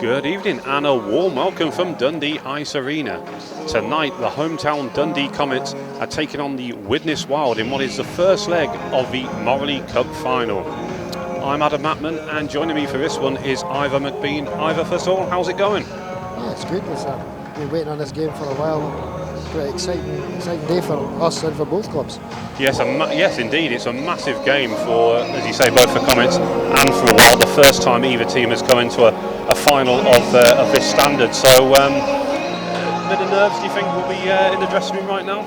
Good evening and a warm welcome from Dundee Ice Arena. Tonight the hometown Dundee Comets are taking on the Widnes Wild in what is the first leg of the Moralee Cup final. I'm Adam Matman and joining me for this one is Ivor McBean. Ivor, first of all, how's it going? Yeah, it's good. We've been waiting on this game for a while. Pretty exciting day for us and for both clubs. Yes, yes, indeed. It's a massive game for, as you say, both for Comets and for Wild. The first time either team has come into a final of this standard. So, a bit of nerves, do you think, will be in the dressing room right now?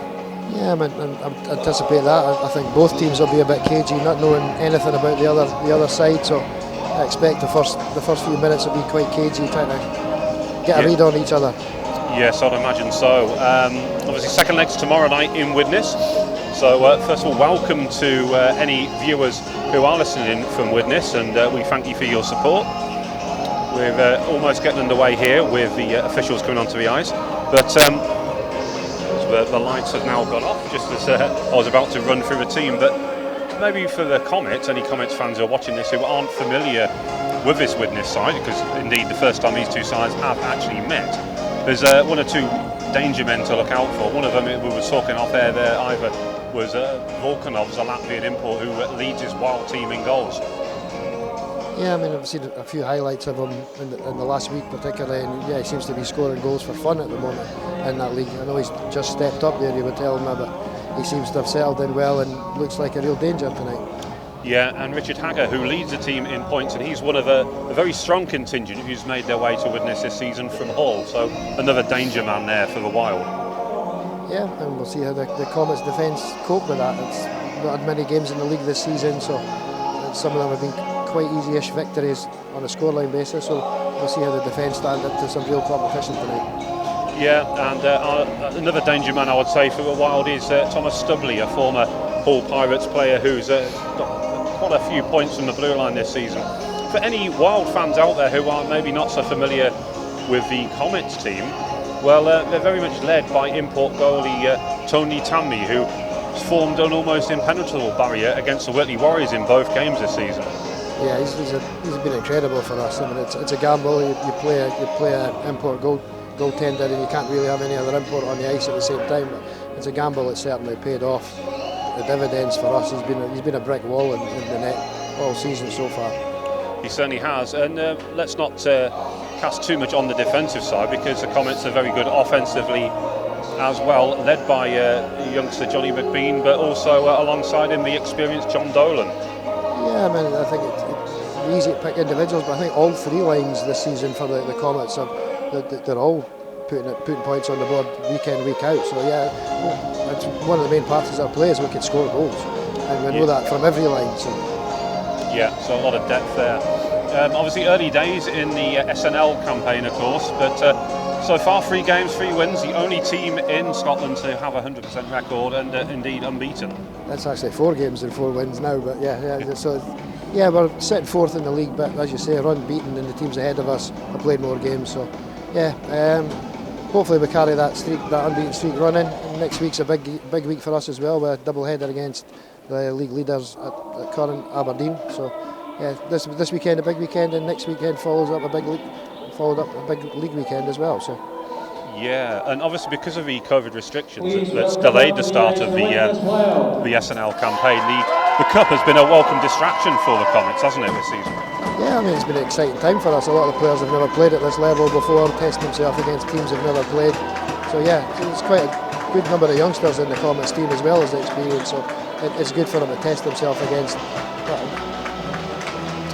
Yeah, I anticipate that. I think both teams will be a bit cagey, not knowing anything about the other side. So, I expect the first few minutes will be quite cagey, trying to get a read on each other. Yes, I'd imagine so. Obviously, second leg's tomorrow night in Widnes. So, first of all, welcome to any viewers who are listening in from Widnes, and we thank you for your support. We're almost getting underway here with the officials coming onto the ice, but the lights have now gone off just as I was about to run through the team. But maybe for the Comets, any Comets fans who are watching this who aren't familiar with this Widnes side, because indeed the first time these two sides have actually met, there's one or two danger men to look out for. One of them, we were talking off air there, Ivor, was Volkanov's a Latvian import who leads his Wild team in goals. Yeah, I mean, I've seen a few highlights of him in the last week particularly, and yeah, he seems to be scoring goals for fun at the moment in that league. I know he's just stepped up there, you would tell me, but he seems to have settled in well and looks like a real danger tonight. Yeah, and Richard Hagger, who leads the team in points, and he's one of a very strong contingent who's made their way to Widnes this season from Hull, so another danger man there for the Wild. Yeah, and we'll see how the Comets' defence cope with that. It's not had many games in the league this season, so some of them have been quite easy-ish victories on a scoreline basis, so we'll see how the defence stand up to some real competition tonight. Yeah, and another danger man I would say for the Wild is Thomas Stubley, a former Hull Pirates player who's got quite a few points from the blue line this season. For any Wild fans out there who are maybe not so familiar with the Comets team, well, they're very much led by import goalie Tony Tammy, who formed an almost impenetrable barrier against the Whitley Warriors in both games this season. Yeah, he's been incredible for us. I mean, it's a gamble. You play an import goaltender, and you can't really have any other import on the ice at the same time. But it's a gamble that's certainly paid off. The dividends for us. He's been a brick wall in the net all season so far. He certainly has. And let's not cast too much on the defensive side, because the Comets are very good offensively as well, led by youngster Johnny McBean, but also alongside him the experienced John Dolan. Yeah, I mean, I think it's easy to pick individuals, but I think all three lines this season for the Comets they're all putting points on the board week in, week out. So yeah, it's one of the main parts of our play is we can score goals, and we know that from every line. So yeah, so a lot of depth there. Obviously early days in the SNL campaign, of course, but so far 3 games, 3 wins, the only team in Scotland to have a 100% record and indeed unbeaten. That's actually 4 games and 4 wins now, but yeah. So yeah, we're sitting 4th in the league, but as you say, we're unbeaten, and the teams ahead of us have played more games. So yeah, hopefully we carry that unbeaten streak running. And next week's a big week for us as well, with a double header against the league leaders at current Aberdeen. So yeah, this weekend a big weekend, and next weekend followed up a big league weekend as well. So yeah, and obviously because of the COVID restrictions that's delayed the start of the SNL campaign, the Cup has been a welcome distraction for the Comets, hasn't it, this season? Yeah, I mean, it's been an exciting time for us. A lot of the players have never played at this level before, testing themselves against teams they've never played. So yeah, it's quite a good number of youngsters in the Comets team as well as the experience. So it's good for them to test themselves against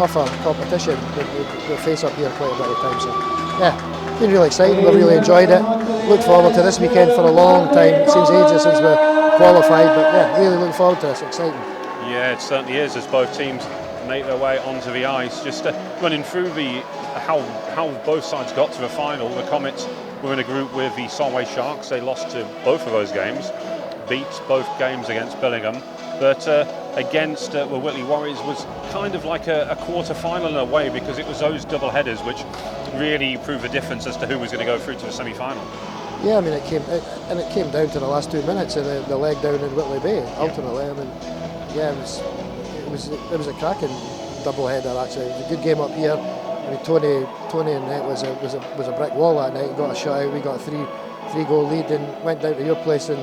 tougher competition that face up here quite a bit of time. So yeah, been really exciting. We've really enjoyed it. Look forward to this weekend for a long time. It seems ages since we qualified, but yeah, really looking forward to this. Exciting. Yeah, it certainly is, as both teams make their way onto the ice. Just running through how both sides got to the final. The Comets were in a group with the Solway Sharks. They lost to both of those games, beat both games against Billingham, but against the Whitley Warriors was kind of like a quarter-final in a way, because it was those double headers which really proved the difference as to who was going to go through to the semi-final. Yeah, I mean, it came down to the last 2 minutes of the leg down in Whitley Bay. Ultimately, I mean, yeah, it was a cracking double header. Actually, it was a good game up here. I mean, Tony in net was a brick wall that night. He got a shutout. We got a three goal lead and went down to your place, and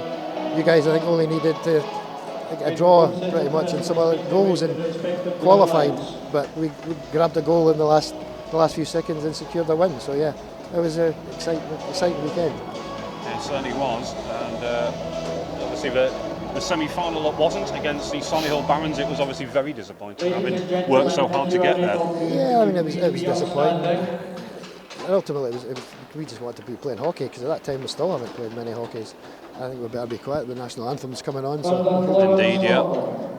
you guys I think only needed to a draw pretty much and some other goals and qualified. But we grabbed a goal in the last few seconds and secured the win. So yeah, it was an exciting weekend. It certainly was, and obviously the semi-final it wasn't against the Solihull Barons. It was obviously very disappointing, having worked so hard to get there. Yeah, I mean it was disappointing. And ultimately, we just wanted to be playing hockey because at that time we still haven't played many hockeys. I think we better be quiet. The national anthem's coming on. So. Indeed, yeah.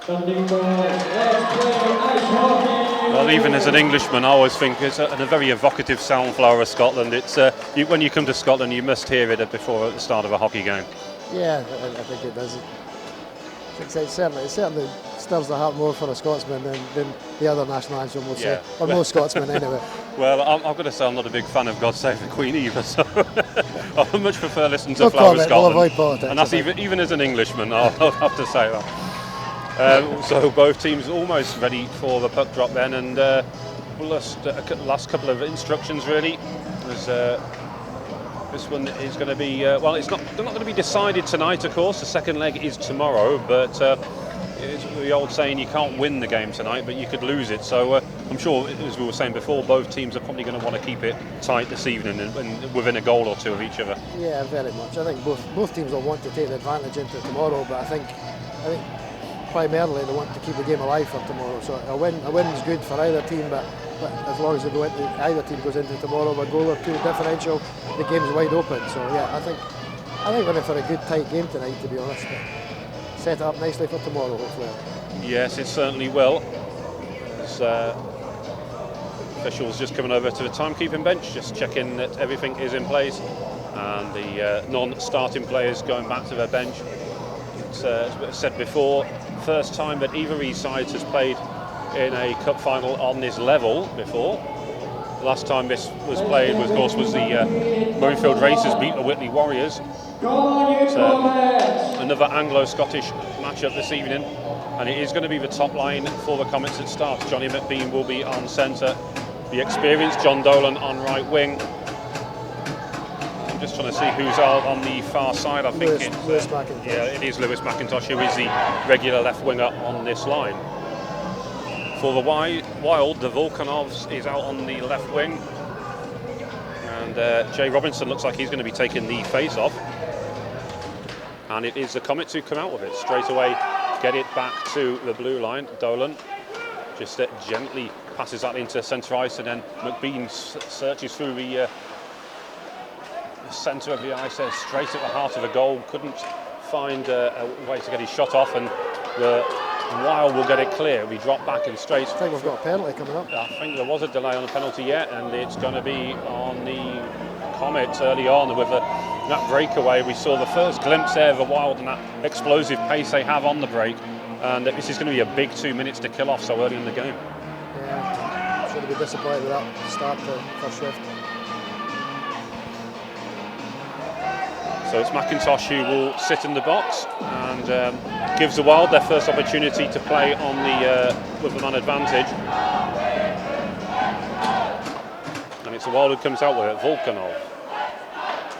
Dundee Comets, let's play ice hockey. Well, even as an Englishman, I always think it's a very evocative sound flower of Scotland. It's when you come to Scotland, you must hear it before at the start of a hockey game. Yeah, I think it does. It certainly stirs the heart more for a Scotsman than the other national anthem will say, or most Scotsmen anyway. Well, I've got to say I'm not a big fan of God Save the Queen either, so I much prefer listening to Flower of Scotland. We'll avoid politics, and that's even as an Englishman, I'll have to say that. So both teams almost ready for the puck drop then, and last couple of instructions really. This one is going to be they're not going to be decided tonight, of course. The second leg is tomorrow, but it's the old saying, you can't win the game tonight, but you could lose it. So I'm sure, as we were saying before, both teams are probably going to want to keep it tight this evening and within a goal or two of each other. Yeah, very much. I think both teams will want to take the advantage into tomorrow, but I think primarily they want to keep the game alive for tomorrow. So a win is good for either team, but as long as either team goes into tomorrow with a goal or two differential, the game's wide open. So yeah, I think we're in for a good tight game tonight, to be honest. But set it up nicely for tomorrow, hopefully. Yes, it certainly will. As officials just coming over to the timekeeping bench, just checking that everything is in place, and the non-starting players going back to their bench. It's as said before, first time that either of these sides has played in a cup final on this level before. The last time this was played, of course, was the Murrayfield Racers beat the Whitley Warriors. It's another Anglo-Scottish matchup this evening, and it is going to be the top line for the Comets that starts. Johnny McBean will be on centre, the experienced John Dolan on right wing. I'm just trying to see who's out on the far side. I think it's Lewis McIntosh. Yeah, it is Lewis McIntosh, who is the regular left winger on this line. For the Wild, the Volkanovs is out on the left wing, and Jay Robinson looks like he's going to be taking the face-off. And it is the Comets who come out with it straight away, get it back to the blue line. Dolan just gently passes that into centre ice, and then McBean searches through the centre of the ice there, straight at the heart of the goal. Couldn't find a way to get his shot off, and the Wild will get it clear. We drop back and straight. I think we've got a penalty coming up. I think there was a delay on the penalty yet, and it's going to be on the Comets early on with that breakaway. We saw the first glimpse there of the Wild and that explosive pace they have on the break, and this is going to be a big 2 minutes to kill off so early in the game. Yeah, should have been disappointed with that start to first shift. So it's McIntosh who will sit in the box and gives the Wild their first opportunity to play on the with the man advantage. And it's the Wild who comes out with it. Volkanov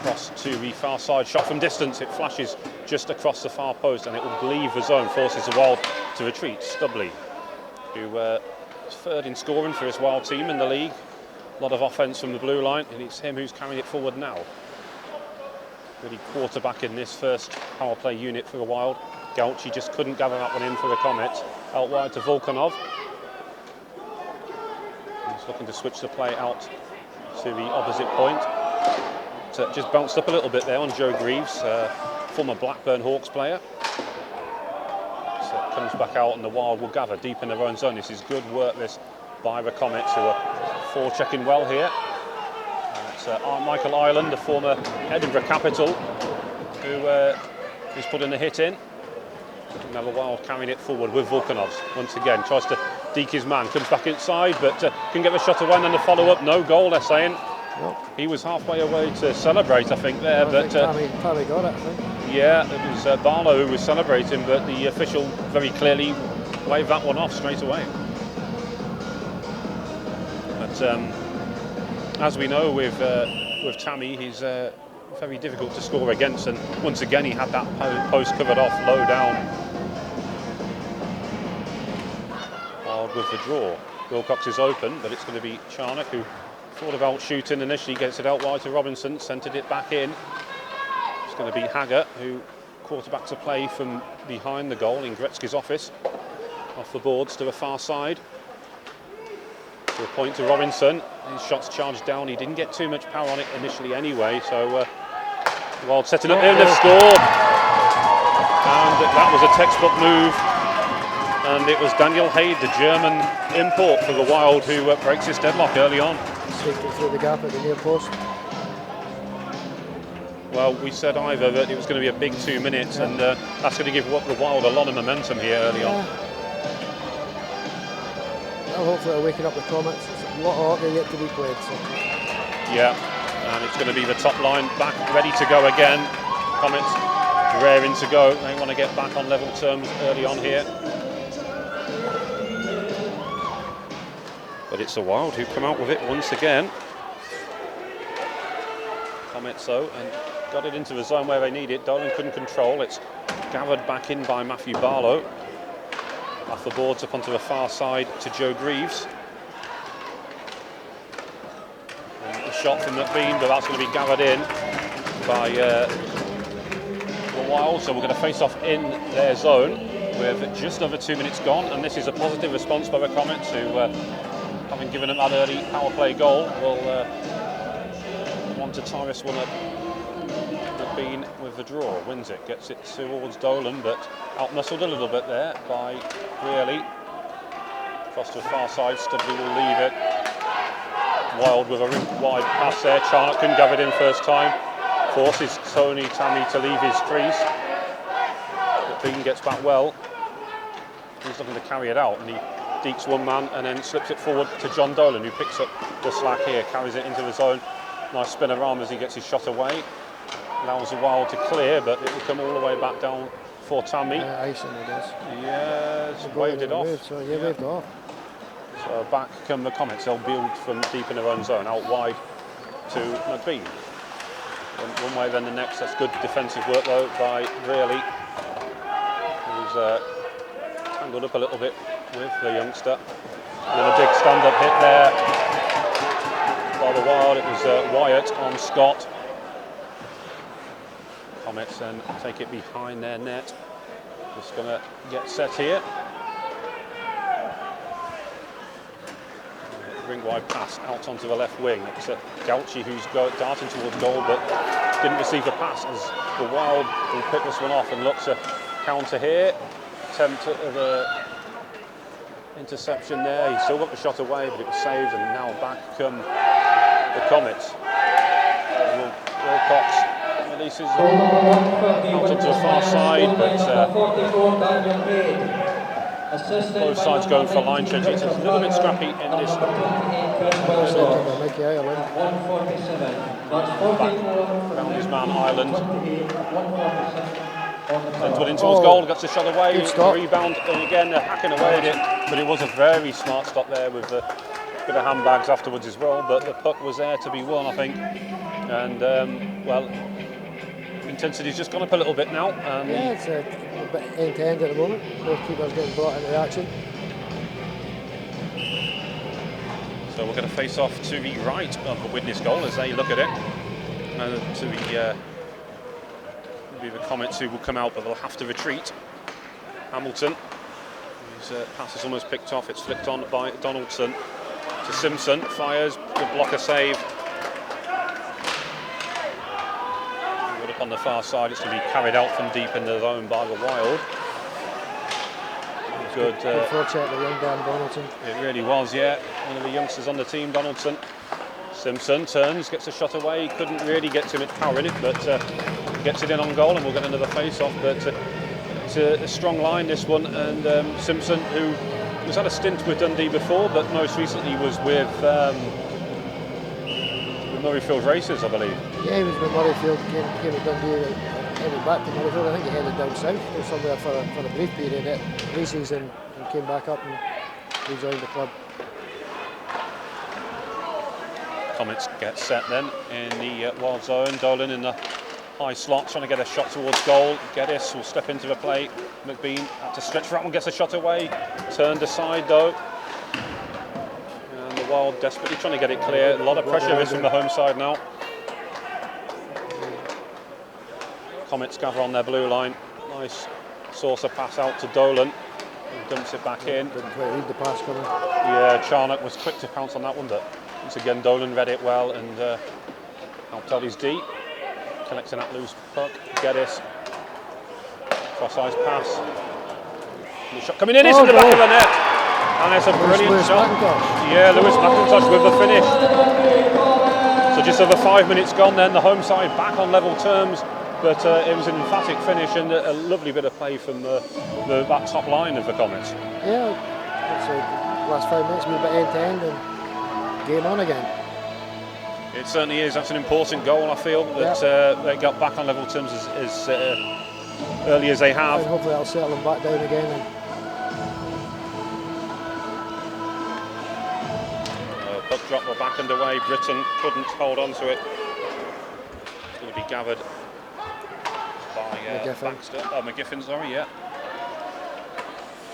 cross to the far side, shot from distance. It flashes just across the far post, and it will leave the zone, forces the Wild to retreat. Stubley, who is third in scoring for his Wild team in the league. A lot of offence from the blue line, and it's him who's carrying it forward now. Really quarterback in this first power play unit for the Wild. Gauchi just couldn't gather that one in for the Comets. Out wide to Volkanov. He's looking to switch the play out to the opposite point. Just bounced up a little bit there on Joe Greaves, former Blackburn Hawks player. So it comes back out and the Wild will gather deep in their own zone. This is good work this by the Comets, who are forechecking well here. It's Michael Ireland, the former Edinburgh Capital, who's putting the hit in. Now the Wild carrying it forward with Volkanovs. Once again, tries to deke his man, comes back inside, but can get the shot away, and then the follow-up, no goal, they're saying. Nope. He was halfway away to celebrate, I think, there. But Tammy got it, I think. Yeah, it was Barlow who was celebrating, but the official very clearly waved that one off straight away. But as we know with Tammy, he's very difficult to score against, and once again he had that post covered off low down. Wild with the draw. Wilcox is open, but it's going to be Charnock, who thought about shooting initially, gets it out wide to Robinson, centred it back in. It's going to be Haggart, who quarterback to play from behind the goal in Gretzky's office. Off the boards to the far side. To a point to Robinson. His shot's charged down. He didn't get too much power on it initially anyway, so Wild setting up here, they've scored. And that was a textbook move. And it was Daniel Haid, the German import for the Wild, who breaks his deadlock early on. Sneaked it through the gap at the near post. Well, we said either that it was going to be a big 2 minutes, and that's going to give the Wild a lot of momentum here early on. Well, hopefully it'll waken up the Comets. There's a lot of hockey yet to be played. So. Yeah, and it's going to be the top line back, ready to go again. Comets raring to go. They want to get back on level terms early on here. But it's the Wild who come out with it once again. Comets though, and got it into the zone where they need it. Dolan couldn't control. It's gathered back in by Matthew Barlow. Off the boards up onto the far side to Joe Greaves. And a shot from McBean, but that's going to be gathered in by the Wild. So we're going to face off in their zone with just over 2 minutes gone. And this is a positive response by the Comets, who having given them that early power play goal, will want to tie this one up. McBean with the draw, wins it, gets it towards Dolan, but out-muscled a little bit there by Brearley. Across to the far side, Studley will leave it. Wild with a wide pass there, Charnock couldn't gather it in first time. Forces Tony Tammy to leave his crease. McBean gets back well. He's looking to carry it out, and he dekes one man and then slips it forward to John Dolan, who picks up the slack here, carries it into the zone. Nice spin around as he gets his shot away. Allows the Wild to clear, but it will come all the way back down for Tammy. Icing it is. Yeah, it's waved it off. Waved off. So back come the Comets. They'll build from deep in their own zone, out wide to McBean. One way, then the next. That's good defensive work though by Brearley, who's tangled up a little bit with the youngster. And then a big stand-up hit there by the Wild. It was Wyatt on Scott. Comets then take it behind their net. Just going to get set here. Ring wide pass out onto the left wing. It's Gauchi who's darting towards goal, but didn't receive the pass, as the Wild will pick this one off and look to counter here. Attempt of a interception there. He still got the shot away, but it was saved, and now back come the Comets. Wilcox releases out onto the far side, but both sides going for line change. It's a little bit scrappy in this. Mikey Ireland. Back around his man Ireland. Sends one in towards goal, gets a shot away, rebound, and again they're hacking away at it. But it was a very smart stop there with a bit of handbags afterwards as well. But the puck was there to be won, I think. And well, intensity's just gone up a little bit now. Yeah, it's a bit end-to-end at the moment. Both keepers getting brought into the action. So we're going to face off to the right of the Widnes goal as they look at it. To the the Comets who will come out, but they'll have to retreat. Hamilton, whose pass is almost picked off. It's flicked on by Donaldson to to Simpson, fires, good blocker save. Up on the far side, it's going to be carried out from deep in the zone by the Wild. Good forecheck to young Dan Donaldson. It really was, yeah. One of the youngsters on the team, Donaldson. Simpson turns, gets a shot away, couldn't really get too much power in it, but gets it in on goal and we'll get another face-off. But it's a strong line, this one, and Simpson, who has had a stint with Dundee before, but most recently was with Murrayfield Racers, I believe. Yeah, he was with Murrayfield, came to Dundee, headed back to Murrayfield. I think he headed down south or somewhere for a brief period at races and came back up and rejoined the club. Comets get set then in the wild zone. Dolan in the high slot, trying to get a shot towards goal. Geddes will step into the play. McBean had to stretch for that one, gets a shot away. Turned aside though. And the Wild desperately trying to get it clear. A lot of pressure is from the home side now. Comets gather on their blue line. Nice saucer pass out to Dolan. He dumps it back in. Didn't quite read the pass coming. Yeah, Charnock was quick to pounce on that one, but once again Dolan read it well and helped out his D. Collecting that loose puck. Geddes. Cross-eyes pass. The shot coming in, it's in the back of the net. And it's a brilliant shot. Yeah, Lewis McIntosh with the finish. So just over 5 minutes gone then, the home side back on level terms. But it was an emphatic finish and a lovely bit of play from that top line of the Comets. Yeah, so last 5 minutes we were about end to end and game on again. It certainly is. That's an important goal, I feel, that they got back on level terms as early as they have. And hopefully that'll settle them back down again. And puck drop, we're back underway. Britton couldn't hold on to it. It's going to be gathered by Baxter. Oh, McGiffin, sorry, yeah.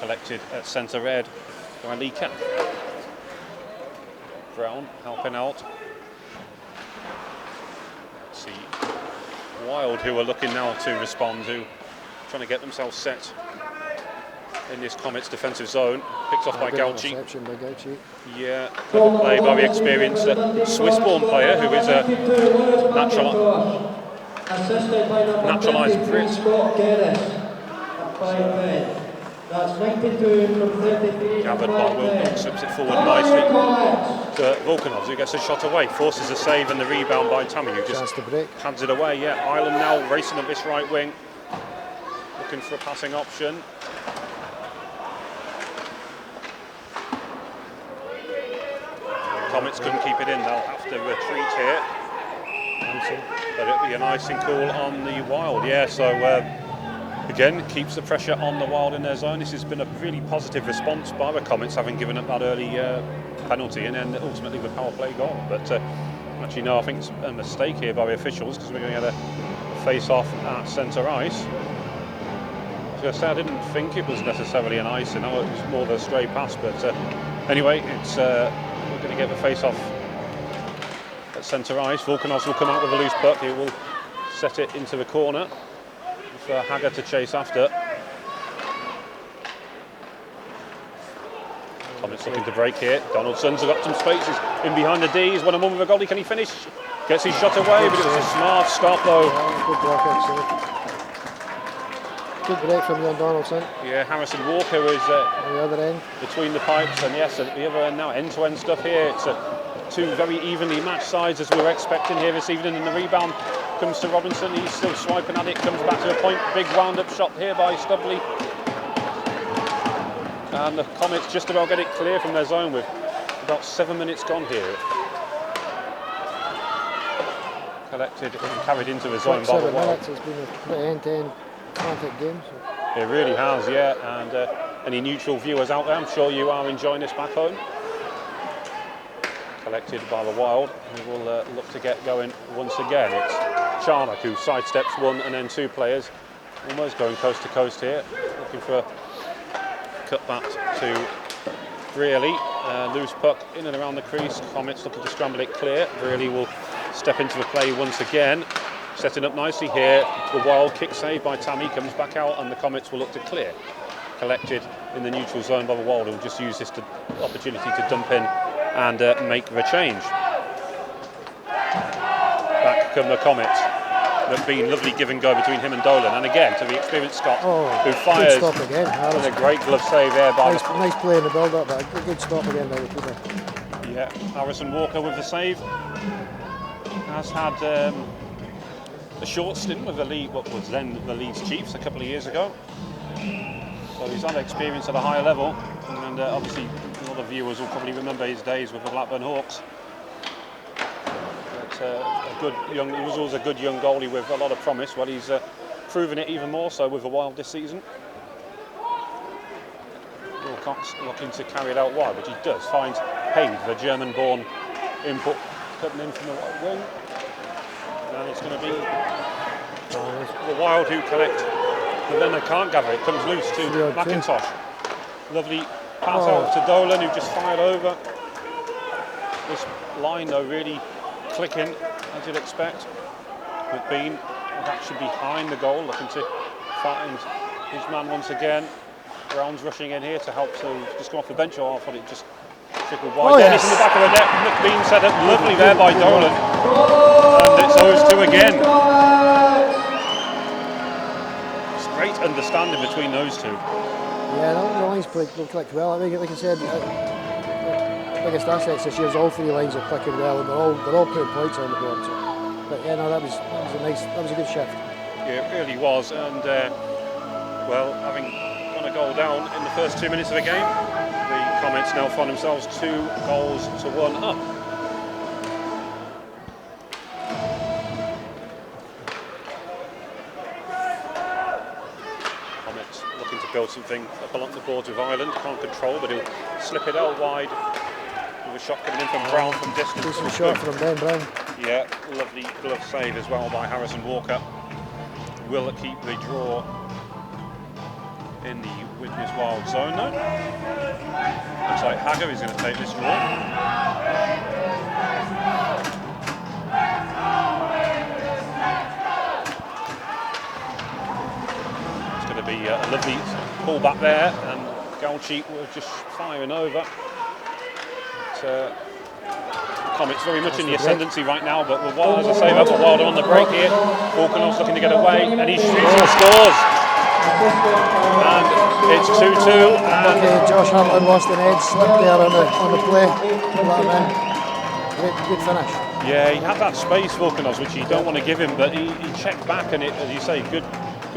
Collected at centre red by Lee Kemp. Brown helping out. Let's see. Wild, who are looking now to respond, who are trying to get themselves set in this Comets defensive zone. Picked off by Gauchi. Yeah, clever play by the experienced Swiss-born player who is a naturalised Brit. That's 92 from 33. Gathered by Wilcox, slips it forward nicely to Volkanov, who gets a shot away, forces a save and the rebound by Tammy, who just hands it away. Yeah, Ireland now racing up this right wing, looking for a passing option. Comets couldn't keep it in, they'll have to retreat here. But it'll be an icing call on the Wild, yeah, so again, keeps the pressure on the Wild in their zone. This has been a really positive response by the Comets, having given up that early penalty and then ultimately the power play goal. But actually, no, I think it's a mistake here by the officials because we're going to get a face-off at centre ice. I was going to say, I didn't think it was necessarily an ice, you know, it was more of a stray pass. But anyway, it's we're going to get the face-off at centre ice. Volkanovs will come out with a loose puck. He will set it into the corner for Hagger to chase after. Comets looking to break here. Donaldson's got some spaces in behind the D. He's 1-on-1 with a goalie. Can he finish? Gets his shot away, but it was a smart stop though. Good block, actually. Good break from Jon Donaldson. Yeah, Harrison Walker is on the other end, between the pipes, and yes, at the other end now, end-to-end stuff here. It's two very evenly matched sides as we were expecting here this evening, and the rebound comes to Robinson. He's still swiping at it, comes back to a point. Big wound-up shot here by Stubley. And the Comets just about get it clear from their zone with about 7 minutes gone here. Collected and carried into the zone by the Wild. It's been a pretty end-to-end frantic game. So. It really has, yeah. And any neutral viewers out there, I'm sure you are enjoying this back home. Collected by the Wild, who will look to get going once again. It's Charnock who sidesteps one and then two players, almost going coast to coast here, looking for a cutback to Brearley. Loose puck in and around the crease. Comets looking to scramble it clear. Brearley will step into the play once again, setting up nicely here. The Wild kick save by Tammy comes back out, and the Comets will look to clear. Collected in the neutral zone by the Wild, who will just use this opportunity to dump in and make the change. Back come the Comets. McBean, lovely give and go between him and Dolan, and again to the experienced Scott, who fires. Good stop again. And a great glove save there by nice play in the build-up, but a good stop again by the keeper. Yeah, Harrison Walker with the save. Has had a short stint with the lead, what was then the Leeds Chiefs a couple of years ago. So he's had experience at a higher level, and obviously a lot of viewers will probably remember his days with the Blackburn Hawks. He was always a good young goalie with a lot of promise. Well, he's proven it even more so with the Wild this season. Wilcox looking to carry it out wide, but he does find Haid, the German-born input, cutting in from the right wing. And it's going to be the Wild who collect, but then they can't gather. It comes loose to McIntosh. Lovely pass out to Dolan, who just fired over. This line, though, really clicking, as you'd expect. McBean was actually behind the goal, looking to find his man once again. Brown's rushing in here to help to just come off the bench, or I thought it just trickled wide. Dennis in the back of the net. McBean set it lovely there by Dolan. And it's those two again. It's great understanding between those two. Yeah, the lines clicked well. I think, like I said, biggest assets this year is all three lines are clicking well, and they're all putting points on the board. So. But yeah, no, that was a good shift. Yeah, it really was, and well, having gone a goal down in the first 2 minutes of the game, the Comets now find themselves 2-1 up. Comets looking to build something up along the boards with Ireland. Can't control, but he'll slip it out wide. A shot coming in from Brown from distance. Decent shot from Ben Brown. Yeah, lovely glove save as well by Harrison Walker. Will keep the draw in the Widnes Wild zone though. Looks like Hager is going to take this draw. It's going to be a lovely pull back there, and Galchi was just firing over. Comets very much in the ascendancy right now, but with Wild, as I say, that's Wild on the break here. Volkanov's looking to get away, and he shoots and scores. And it's 2-2. Okay, Josh Hamilton lost an edge, slipped there on the play. Good finish. Yeah, he had that space, Volkanovs, which you don't want to give him, but he checked back, and it, as you say, good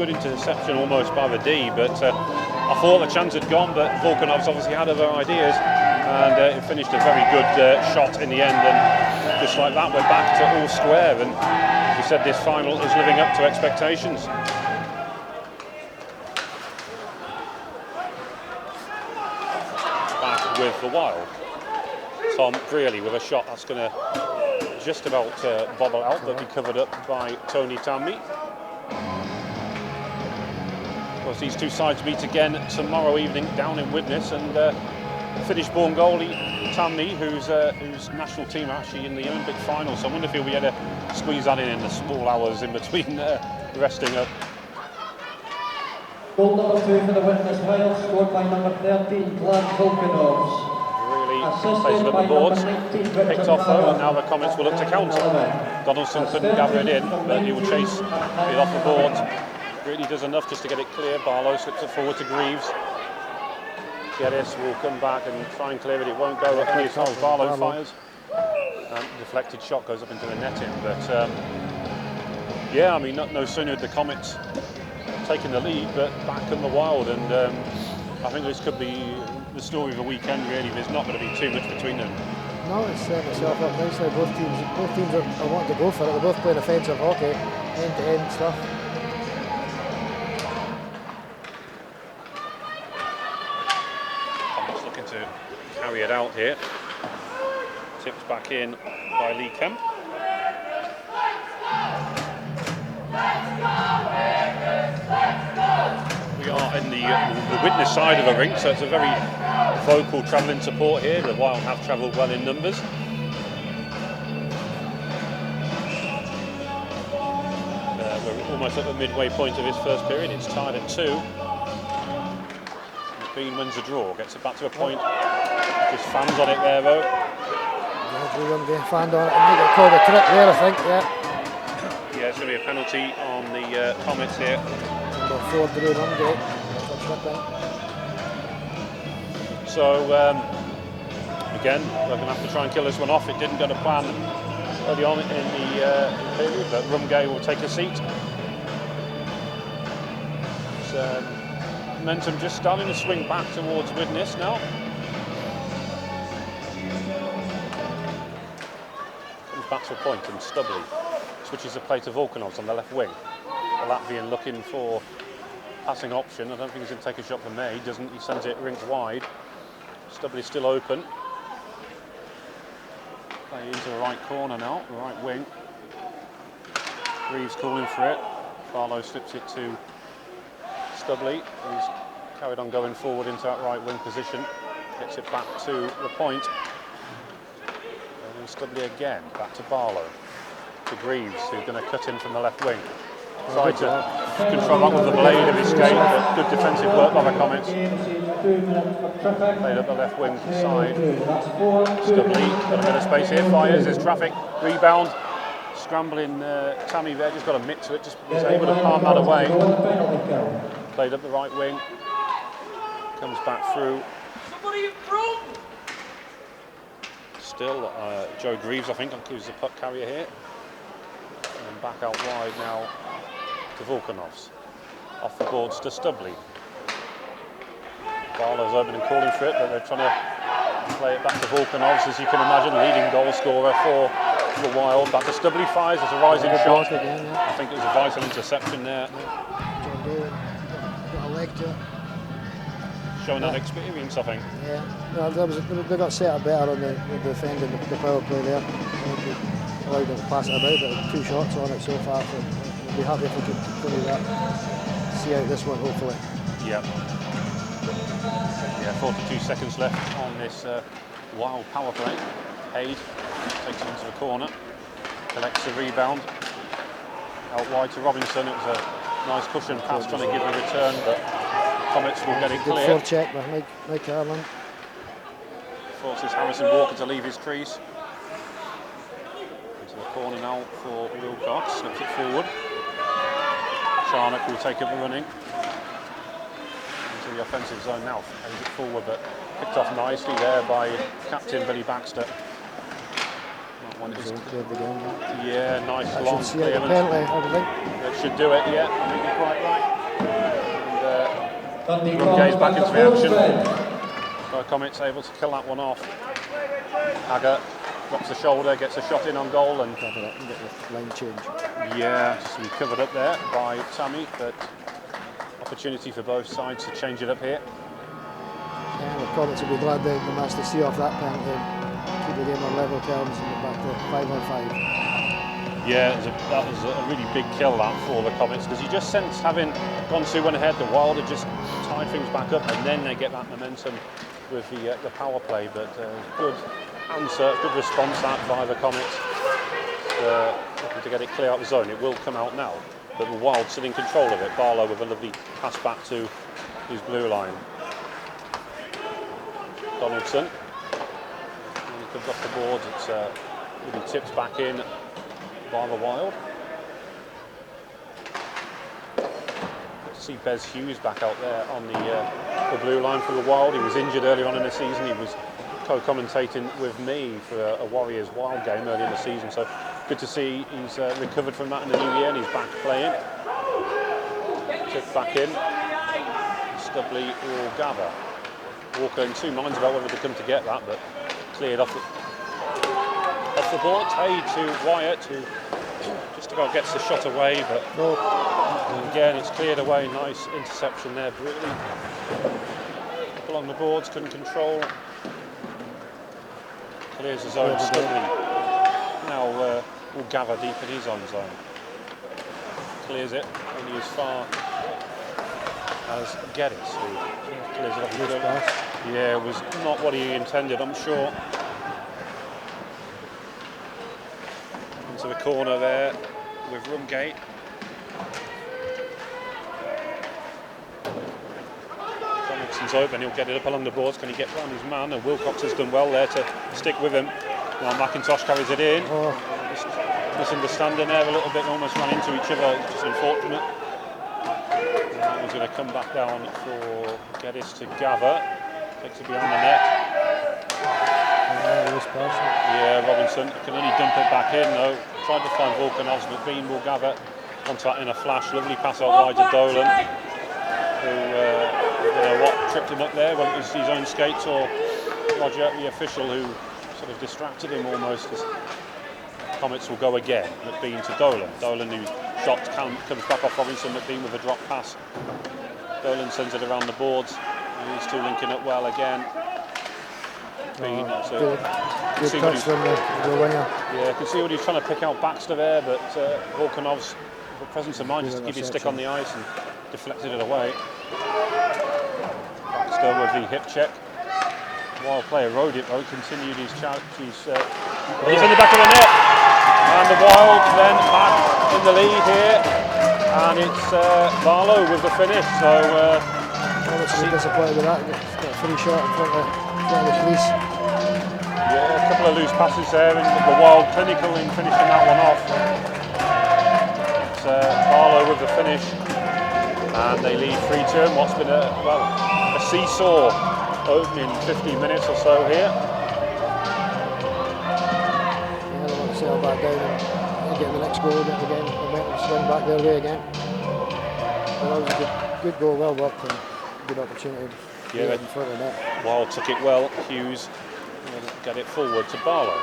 interception almost by the D. But I thought the chance had gone, but Volkanovs obviously had other ideas. And it finished a very good shot in the end, and just like that we're back to all square, and as you said, this final is living up to expectations. Back with the Wild. Tom Brearley with a shot that's going to just about bobble out, but be covered up by Tony Tammy. Of course, these two sides meet again tomorrow evening down in Widnes, and Finnish-born goalie Tammy, whose national team are actually in the Olympic final, so I wonder if he'll be able to squeeze that in the small hours in between resting up. Goal number 2 for the Widnes Wild, scored by number 13, Glad Volkanovs. Really plays it up the boards, picked off though, and now the Comets will look to counter. Donaldson couldn't gather it in, but he will chase it off the boards. Really does enough just to get it clear. Barlow slips it forward to Greaves. Geddes will come back and try and clear it. It won't go up any times. Barlow fires. Deflected shot goes up into the netting. But yeah, I mean, no sooner had the Comets taken the lead, but back in the Wild. And I think this could be the story of the weekend, really. There's not going to be too much between them. No, it's set itself up nicely. Both teams are wanting to go for it. They're both playing offensive hockey, end-to-end stuff. To carry it out here. Tips back in by Lee Kemp. We are in the Widnes side of the rink, so it's a very vocal travelling support here. The Wild have travelled well in numbers. We're almost at the midway point of this first period. It's tied at 2. McBean wins the draw, gets it back to a point. Just fans on it there though. Rumgay fanned on it and they got called a trip there, I think, yeah. Yeah, it's going to be a penalty on the Comets here. Number 4, Drew Rumgay. So, again, they're going to have to try and kill this one off. It didn't go to plan early on in the period, but Rumgay will take a seat. So, momentum just starting to swing back towards Widnes now. Comes back to a point and Stubley switches the play to Volkanovs on the left wing. The Latvian looking for passing option. I don't think he's going to take a shot from there. He doesn't. He sends it rings wide. Stubley still open. Play into the right corner now, the right wing. Reeves calling for it. Barlow slips it to Stubley, who's carried on going forward into that right wing position. Gets it back to the point. And then Stubley again, back to Barlow. To Greaves, who's going to cut in from the left wing. Tried to control that with the blade of his skate, but good defensive work by the Comets. Played up the left wing side. Stubley, got a bit of space here, fires, there's traffic, rebound. Scrambling Tammy there, just got a mitt to it, just was able to palm that away. Played up the right wing, comes back through. Still, Joe Greaves, I think, who's the puck carrier here. And back out wide now to Volkanovs. Off the boards to Stubley. Barlow's open and calling for it, but they're trying to play it back to Volkanovs, as you can imagine, leading goal scorer for the Wild. Back to Stubley, fires, it's a rising shot. Again, yeah. I think it was a vital interception there. John Dolan got a leg to it. Showing that experience, I think. Yeah, no, they got set up better on the defending the power play there. They allowed them to pass it about, but 2 shots on it so far. So we'll be happy if we can continue that. See out this one, hopefully. Yeah. Yeah, 42 seconds left on this Wild power play. Haid takes it into the corner, collects the rebound. Out wide to Robinson. It was a nice cushion pass trying to give a return, but Comets will get it clear. Good forecheck by Mike Harlan. Forces Harrison Walker to leave his crease. Into the corner now for Wilcox. Slips it forward. Charnock will take up the running. Into the offensive zone now. Hands it forward, but picked off nicely there by captain Billy Baxter. That one is yeah, nice That long should see out the clearance. penalty, I would think. That should do it, yeah. I think you're quite right. Dundee Rumgay's back into the action. Comets. So Comets able to kill that one off. Haggart drops the shoulder, gets a shot in on goal, and Cover it and get the line change. yeah, just be covered up there by Tammy, but opportunity for both sides to change it up here. Yeah, the Comets will be glad they managed to see off that penalty and keep the game on level terms and get back to 5-on-5. Yeah, that was a really big kill that for the Comets, because you just sense, having gone 2-1 ahead, the Wild had just tied things back up, and then they get that momentum with the power play. But good answer, good response that by the Comets, looking to get it clear out the zone. It will come out now, but the Wild still in control of it. Barlow with a lovely pass back to his blue line. Donaldson, when he comes off the boards, it's really tips back in by the Wild. See Bez Hughes back out there on the blue line for the Wild. He was injured earlier on in the season. He was co-commentating with me for a Warriors Wild game early in the season. So good to see he's recovered from that in the new year and he's back playing. Tipped back in. Stubley or Gather. Walker in 2 minds about whether to come to get that, but cleared off the board. Haid to Wyatt, who just about gets the shot away, but again it's cleared away. Nice interception there, really. Up along the boards, couldn't control. Clears his own Stubley. Now will gather deep in his own zone. Clears it only as far as Geddes, who clears it off the pass. Yeah, it was not what he intended, I'm sure. Into the corner there with Rumgay. Donaldson's open, he'll get it up along the boards. Can he get round his man? And Wilcox has done well there to stick with him. Now McIntosh carries it in. Oh, Just misunderstanding there a little bit, almost ran into each other. It's just unfortunate. And he's going to come back down for Geddes to gather. Takes it behind the net. Yeah, Robinson can only dump it back in though. Tried to find Volkanovs, but Bean will gather onto that in a flash. Lovely pass out wide to Dolan, who I don't know what tripped him up there, whether it was his own skates or Roger, the official, who sort of distracted him almost. As Comets will go again. McBean to Dolan. Dolan, whose shot comes back off Robinson. McBean with a drop pass. Dolan sends it around the boards. These two linking up well again. Bean, good touch from the winger. Yeah, I can see what he's trying to pick out Baxter there, but Volkanov's presence of mind just to keep his stick on the ice and deflected it away. Baxter with the hip check. Wild player rode it though, continued his charge. He's in the back of the net, and the Wild then back in the lead here, and it's Barlow with the finish. So obviously disappointed with that. Got a free shot in front of the crease. Yeah, a couple of loose passes there, and the Wild clinical in finishing that one off. It's Barlow with the finish, and they lead 3-2 in what's been a seesaw opening 15 minutes or so here. Yeah, they want to settle back down and get the next goal again. Momentum swing back their way again. Well, that was a good goal, well worked, and good opportunity. Yeah, in front of that. Wild took it well. Hughes will get it forward to Barlow.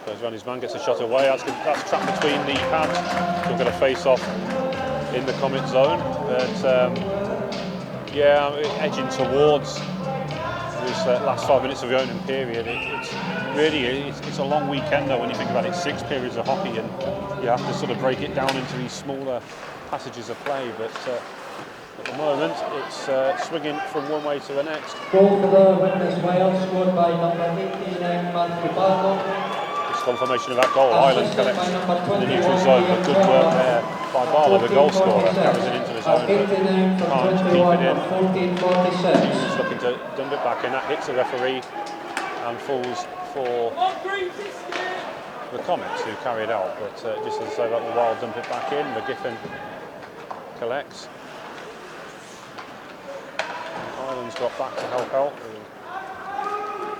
Goes around his man, gets a shot away. That's trapped between the pads. Still got a face off in the Comet zone, but yeah, edging towards this last 5 minutes of the opening period. It's a long weekend though when you think about it. 6 periods of hockey, and you have to sort of break it down into these smaller passages of play. But at the moment, it's swinging from one way to the next. Goal for the Widnes Wild, scored by number 89, Matthew Barlow. It's confirmation of that goal. Ireland collects in the neutral zone, but good work there by Barlow, the goal scorer. Carries it into his own, but can't keep it in. He's looking to dump it back in. That hits the referee and falls for the Comets, who carry it out. But just as I say about the Wild, dump it back in. McGiffin collects. Ireland's got back to help out.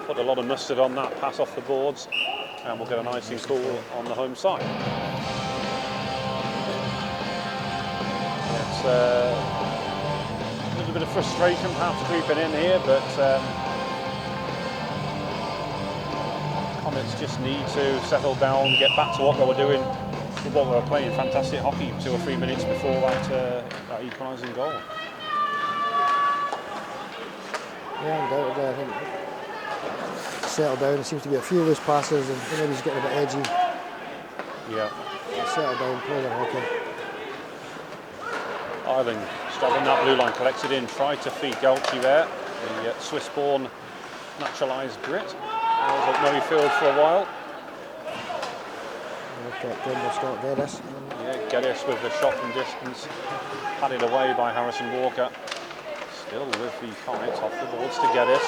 Put a lot of mustard on that pass off the boards, and we'll get an icing call on the home side. It's a little bit of frustration perhaps creeping in here, but Comets just need to settle down, get back to what they were doing, what they were playing. Fantastic hockey 2 or 3 minutes before that equalising goal. Yeah, undoubtedly, I think settle down. There seems to be a few loose passes, and maybe he's getting a bit edgy. Yeah. Settle down, play their hockey. Ireland straddling that blue line, collects it in, tried to feed Galchi there, the Swiss-born naturalised Brit. Was at Murrayfield for a while. Geddes. Yeah, Geddes with the shot from distance, padded away by Harrison Walker. Still with the Comets off the boards to Geddes.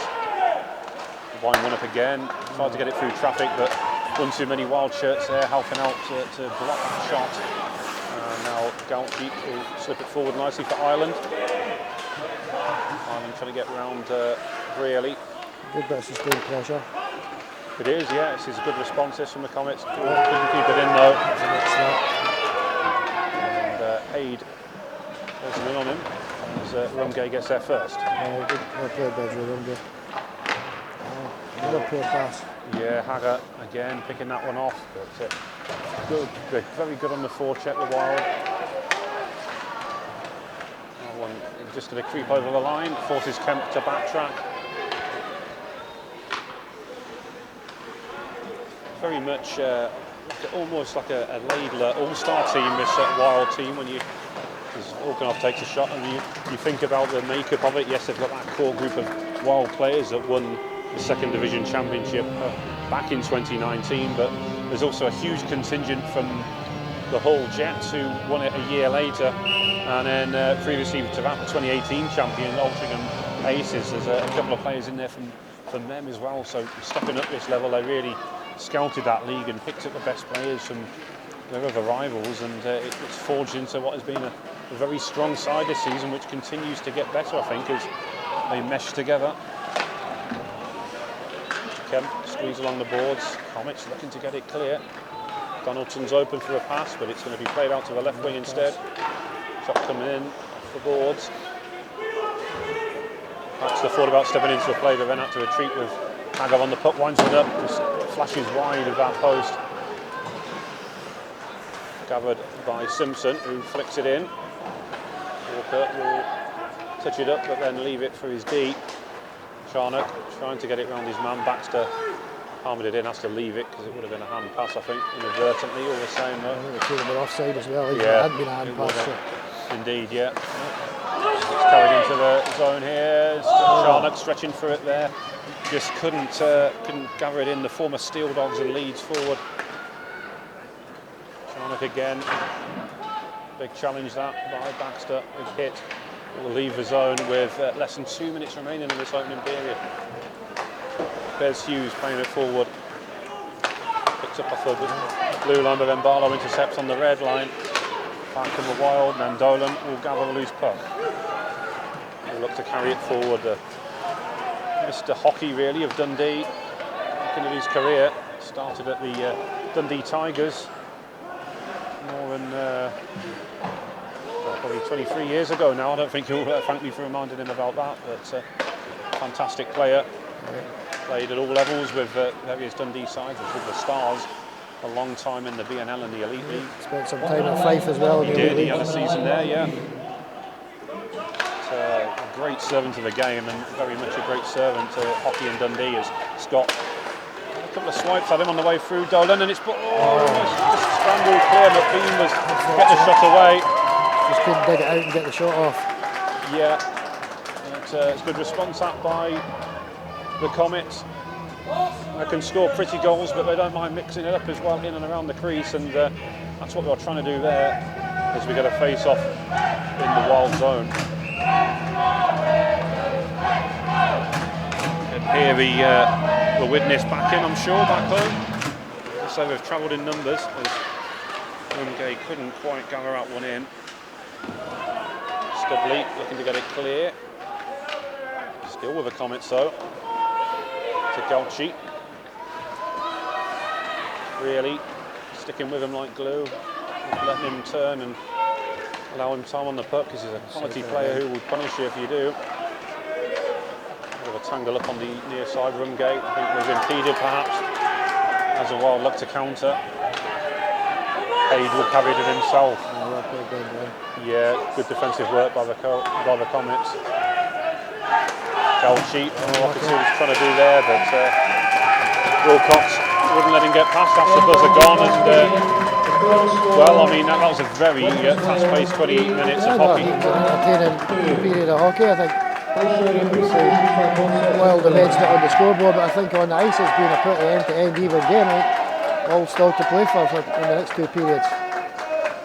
Wine one up again, tried to get it through traffic, but one too many Wild shirts there helping out to block that shot. Now Galchi will slip it forward nicely for Ireland. Ireland trying to get round Brearley. Good bit of sustained pressure. It is, yes, it's a good response this from the Comets. Couldn't keep it in though. And Haid goes in on him as Rumgay gets there first. Good play by Rumgay. Another poor pass. Yeah, Haggart again picking that one off, but good, very good on the forecheck, the Wild. That one just going to creep over the line, forces Kemp to backtrack. Very much almost like a Laidler all-star team, this Wild team, when as Volkanov takes a shot and you think about the makeup of it. Yes, they've got that core group of Wild players that won the second division championship back in 2019, but there's also a huge contingent from the Hull Jets who won it a year later, and then previously to that, the 2018 champion Altrincham Aces. There's a couple of players in there from them as well, so stepping up this level, they really scouted that league and picked up the best players from their other rivals, and it's forged into what has been a very strong side this season, which continues to get better, I think, as they mesh together. Kemp squeeze along the boards. Comets looking to get it clear. Donaldson's open for a pass, but it's going to be played out to the left wing instead. Shot coming in off the boards. Baxter thought about stepping into a play, but then had to retreat with Hagar on the puck. Winds it up, just flashes wide of that post. Gathered by Simpson, who flicks it in. Walker will touch it up, but then leave it for his D. Charnock trying to get it round his man. Baxter palmed it in, has to leave it because it would have been a hand pass, I think, inadvertently. All the same, though. I think it could have been offside as well. Yeah, it had been a hand pass. So. Indeed, yeah. It's carried into the zone here. Charnock stretching through it there. Just couldn't gather it in. The former Steel Dogs and Leeds forward. Charnock again. Big challenge that by Baxter. Big hit. Will leave the zone with less than 2 minutes remaining in this opening period. Bez Hughes playing it forward. Picks up off the blue line, but then Barlow intercepts on the red line. Back from the Wild, and then Dolan will gather the loose puck. He'll look to carry it forward. Mr. Hockey, really, of Dundee. Looking at his career. Started at the Dundee Tigers more than probably 23 years ago now. I don't think he'll thank me for reminding him about that, but fantastic player. Played at all levels with various Dundee sides, with the Stars, a long time in the BNL and the Elite League. Spent some time at Fife as well. He did, he had a season there, yeah. A great servant to the game, and very much a great servant to hockey in Dundee, as Scott. A couple of swipes at him on the way through Dolan, and it's just scrambled clear. McBean was getting the shot away. Just couldn't dig it out and get the shot off. Yeah, it's good response that by the Comets. They can score pretty goals, but they don't mind mixing it up as well in and around the crease, and that's what we're trying to do there as we get a face-off in the Wild zone. And here the Widnes back in, I'm sure, back home. So they've travelled in numbers as Rumgay couldn't quite gather out one in. Studley looking to get it clear. Still with the Comets though. To Galchi. Really sticking with him like glue. Letting him turn and allow him time on the puck, because he's a quality player who will punish you if you do. Bit of a tangle up on the near side. Rumgate, I think, was impeded perhaps. As a Wild look to counter. Haid will carry it himself. Yeah, good defensive work by the Comets. Galchi, I could see what he's trying to do there, but Wilcox wouldn't let him get past. That's the buzzer gone, and well, I mean, that was a very fast-paced 28 minutes of hockey. A period of hockey, I think. Well, the Reds not on the scoreboard, but I think on the ice it's been a pretty end-to-end even game. All still to play for in the next two periods.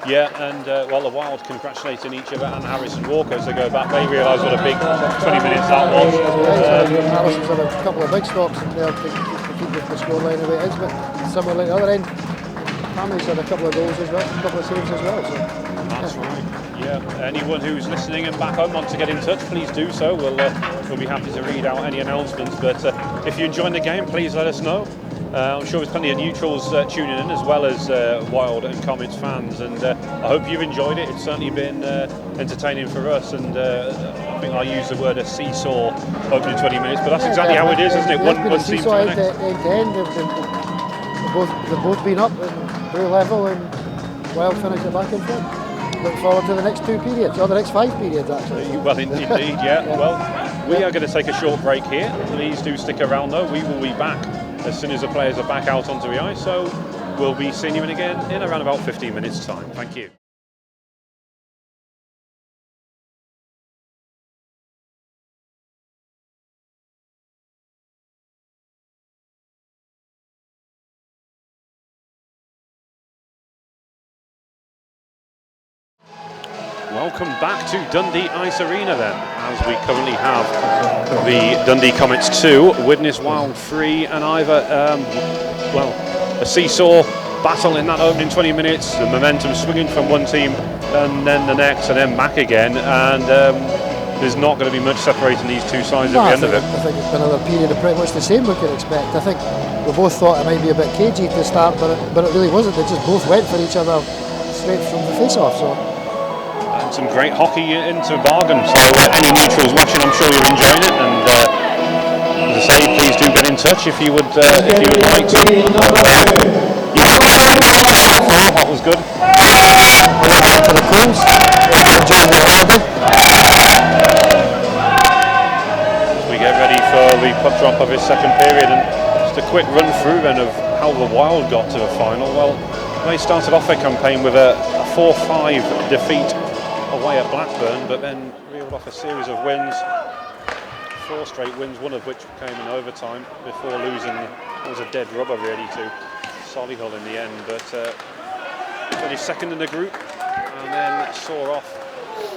Yeah, and well, the Wild congratulating each other, and Harris and Walker as they go back. They realise what a big 20 minutes that was. Harrison's had a couple of big stops there to keep the scoreline the way it is, but similarly at the other end, Hammy's had a couple of goals as well, a couple of saves as well. So, that's right. Yeah, anyone who's listening and back home wants to get in touch, please do so. We'll be happy to read out any announcements. But if you're enjoying the game, please let us know. I'm sure there's plenty of neutrals tuning in, as well as Wild and Comets fans, and I hope you've enjoyed it. It's certainly been entertaining for us, and I think I used the word a seesaw opening 20 minutes, but that's exactly how it is, isn't it? One team to the next. End to end. They've both been up and very level, and Wild finished it back in front. Look forward to the next two periods, or the next 5 periods actually. Well, indeed, yeah. Well, we are going to take a short break here. Please do stick around though. We will be back as soon as the players are back out onto the ice, so we'll be seeing you again in around about 15 minutes time. Thank you. Welcome back to Dundee Ice Arena then, as we currently have the Dundee Comets 2, Widnes Wild 3, and either well, a seesaw battle in that opening 20 minutes, the momentum swinging from one team and then the next and then back again, and there's not going to be much separating these two sides at the end of it. I think it's been another period of pretty much the same we could expect. I think we both thought it might be a bit cagey to start, but it really wasn't. They just both went for each other straight from the face-off. So. And some great hockey into bargain. So any neutrals watching, I'm sure you're enjoying it. And as I say, please do get in touch if you would like to. That was good. For the Queens, enjoying the holiday. We get ready for the puck drop of his second period, and just a quick run through then of how the Wild got to the final. Well, they started off their campaign with a 4-5 defeat away at Blackburn, but then reeled off a series of wins, 4 straight wins, one of which came in overtime before losing. It was a dead rubber really to Solihull in the end, but finished second in the group and then saw off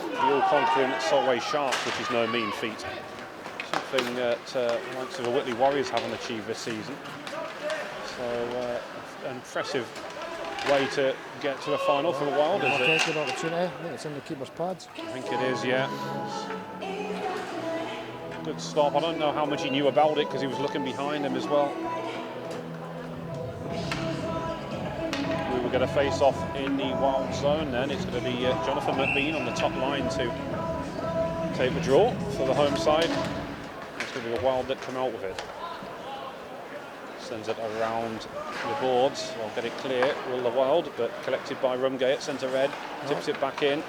the all-conquering Solway Sharks, which is no mean feat. Something that the likes of the Whitley Warriors haven't achieved this season. So an impressive way to get to a final for the Wild. Is it? Good opportunity. I think it's in the keeper's pads. I think it is, yeah. Good stop. I don't know how much he knew about it because he was looking behind him as well. We were going to face off in the Wild zone then. It's going to be Jonathan McBean on the top line to take the draw for the home side. It's going to be the Wild that come out with it. Sends it around the boards. Well, get it clear, will the Wild, but collected by Rumgay at centre red. Tips it back in.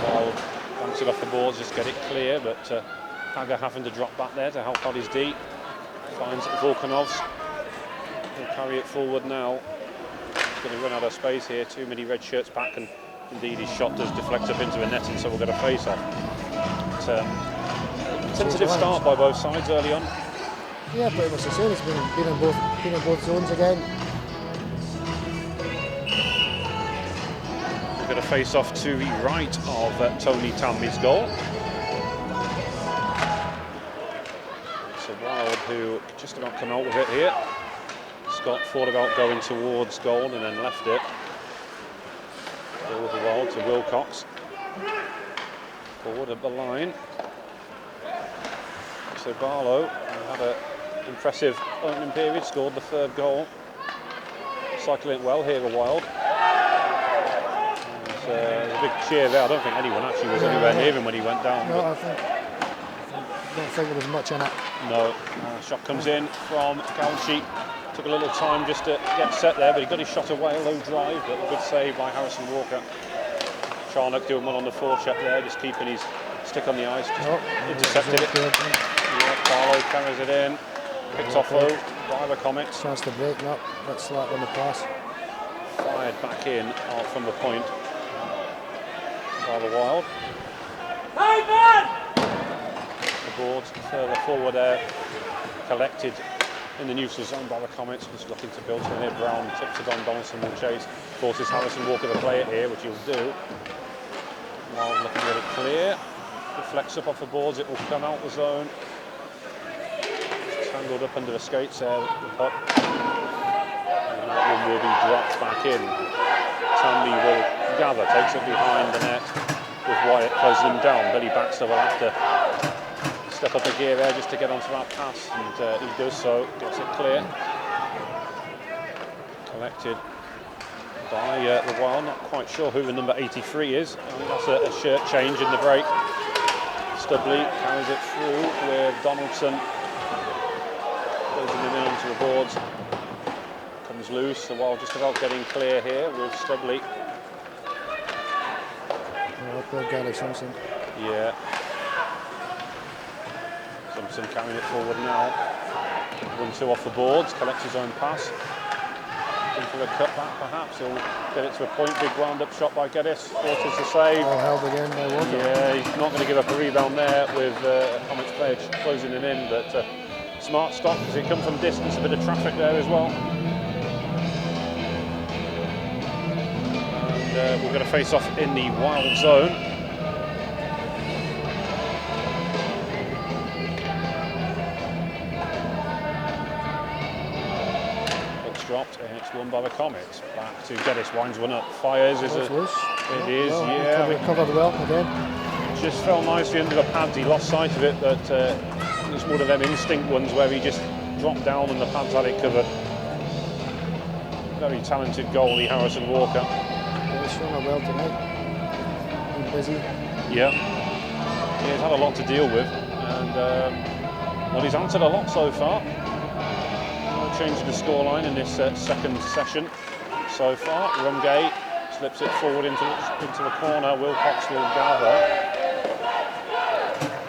Wild bounce it off the boards, just get it clear, but Hager having to drop back there to help out his D. Finds Volkanovs. He'll carry it forward now. He's going to run out of space here. Too many red shirts back, and indeed his shot does deflect up into a net, and so we'll get a face off. But, tentative start by both sides early on. Yeah, pretty much the same. It's been in both zones again. We're going to face off to the right of Tony Tammy's goal. It's a Wild who just about come out with it here. Scott thought about going towards goal and then left it. Ball with the Wild to Wilcox. Forward at the line. So Barlow had an impressive opening period, scored the third goal. Cycling it well here, the Wild. There's a big cheer there. I don't think anyone actually was anywhere near him when he went down. No, I don't think there was much in it. No. Shot comes in from Gauchi. Took a little time just to get set there, but he got his shot away, a low drive, but a good save by Harrison Walker. Charnock doing one on the forecheck there, just keeping his stick on the ice, just intercepted it. Yeah, Barlow carries it in, picked off though by the Comets. Chance to break, not slack on the pass. Fired back in from the point by the Wild. The boards further forward there, collected in the neutral zone by the Comets, just looking to build from here. Brown tips it on, Donaldson will chase, forces Harrison Walker to play it here, which he'll do. Wild looking to get it clear, deflects up off the boards, it will come out the zone. Tangled up under the skates there, the puck. And that one will be dropped back in. Tammy will gather, takes it behind the net with Wyatt closing him down. Billy Baxter will have to step up a gear there just to get onto that pass, and he does so, gets it clear. Collected by the Wild, not quite sure who the number 83 is. I think that's a shirt change in the break. Stubley carries it through with Donaldson. Closing him in onto the boards. Comes loose, the Wild just about getting clear here with Stubley. Oh, Gary Simpson. Yeah. Simpson carrying it forward now. 1-2 off the boards, collects his own pass. Looking for a cutback perhaps, he'll get it to a point. Big wound-up shot by Geddes, forces the save. Oh, held again by Walker. Yeah, he's not going to give up a rebound there with Comets player closing him in, but smart stop because it comes from distance, a bit of traffic there as well. And we're going to face off in the Wild zone. It's won by the Comets. Back to Geddes, winds one up, fires. Is it? Loose. It is, well, yeah. Covered well again. Just fell nicely under the pads. He lost sight of it, but it's one of them instinct ones where he just dropped down and the pads had it covered. Very talented goalie, Harrison Walker. Yeah, he's shown up well tonight. Been busy. Yeah. He's had a lot to deal with, and well, he's answered a lot so far. No change in the scoreline in this second session so far. Rumgay slips it forward into the corner. Wilcox will gather.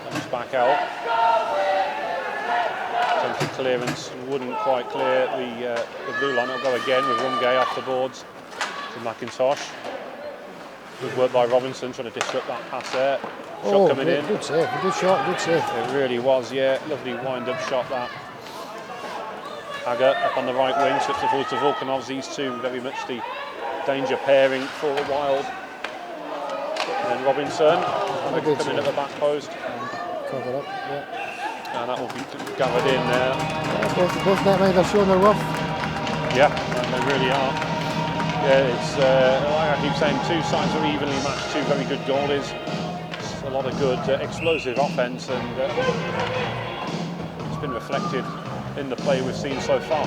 Comes back out. Attempted clearance, wouldn't quite clear the blue line. It'll go again with Rumgay off the boards to McIntosh. Good work by Robinson, trying to disrupt that pass there. Shot coming in. Good save, good shot, good save. It really was, yeah. Lovely wind-up shot that. Haggart up on the right wing, slips it forward to Volkanovs. These two very much the danger pairing for the Wild. And then Robinson coming at the back post. Cover up, yeah. And that will be gathered in there. Yeah, both netmen have shown their worth. Yeah, they really are. Yeah, it's like I keep saying, two sides are evenly matched, two very good goalies. It's a lot of good explosive offence, and it's been reflected in the play we've seen so far.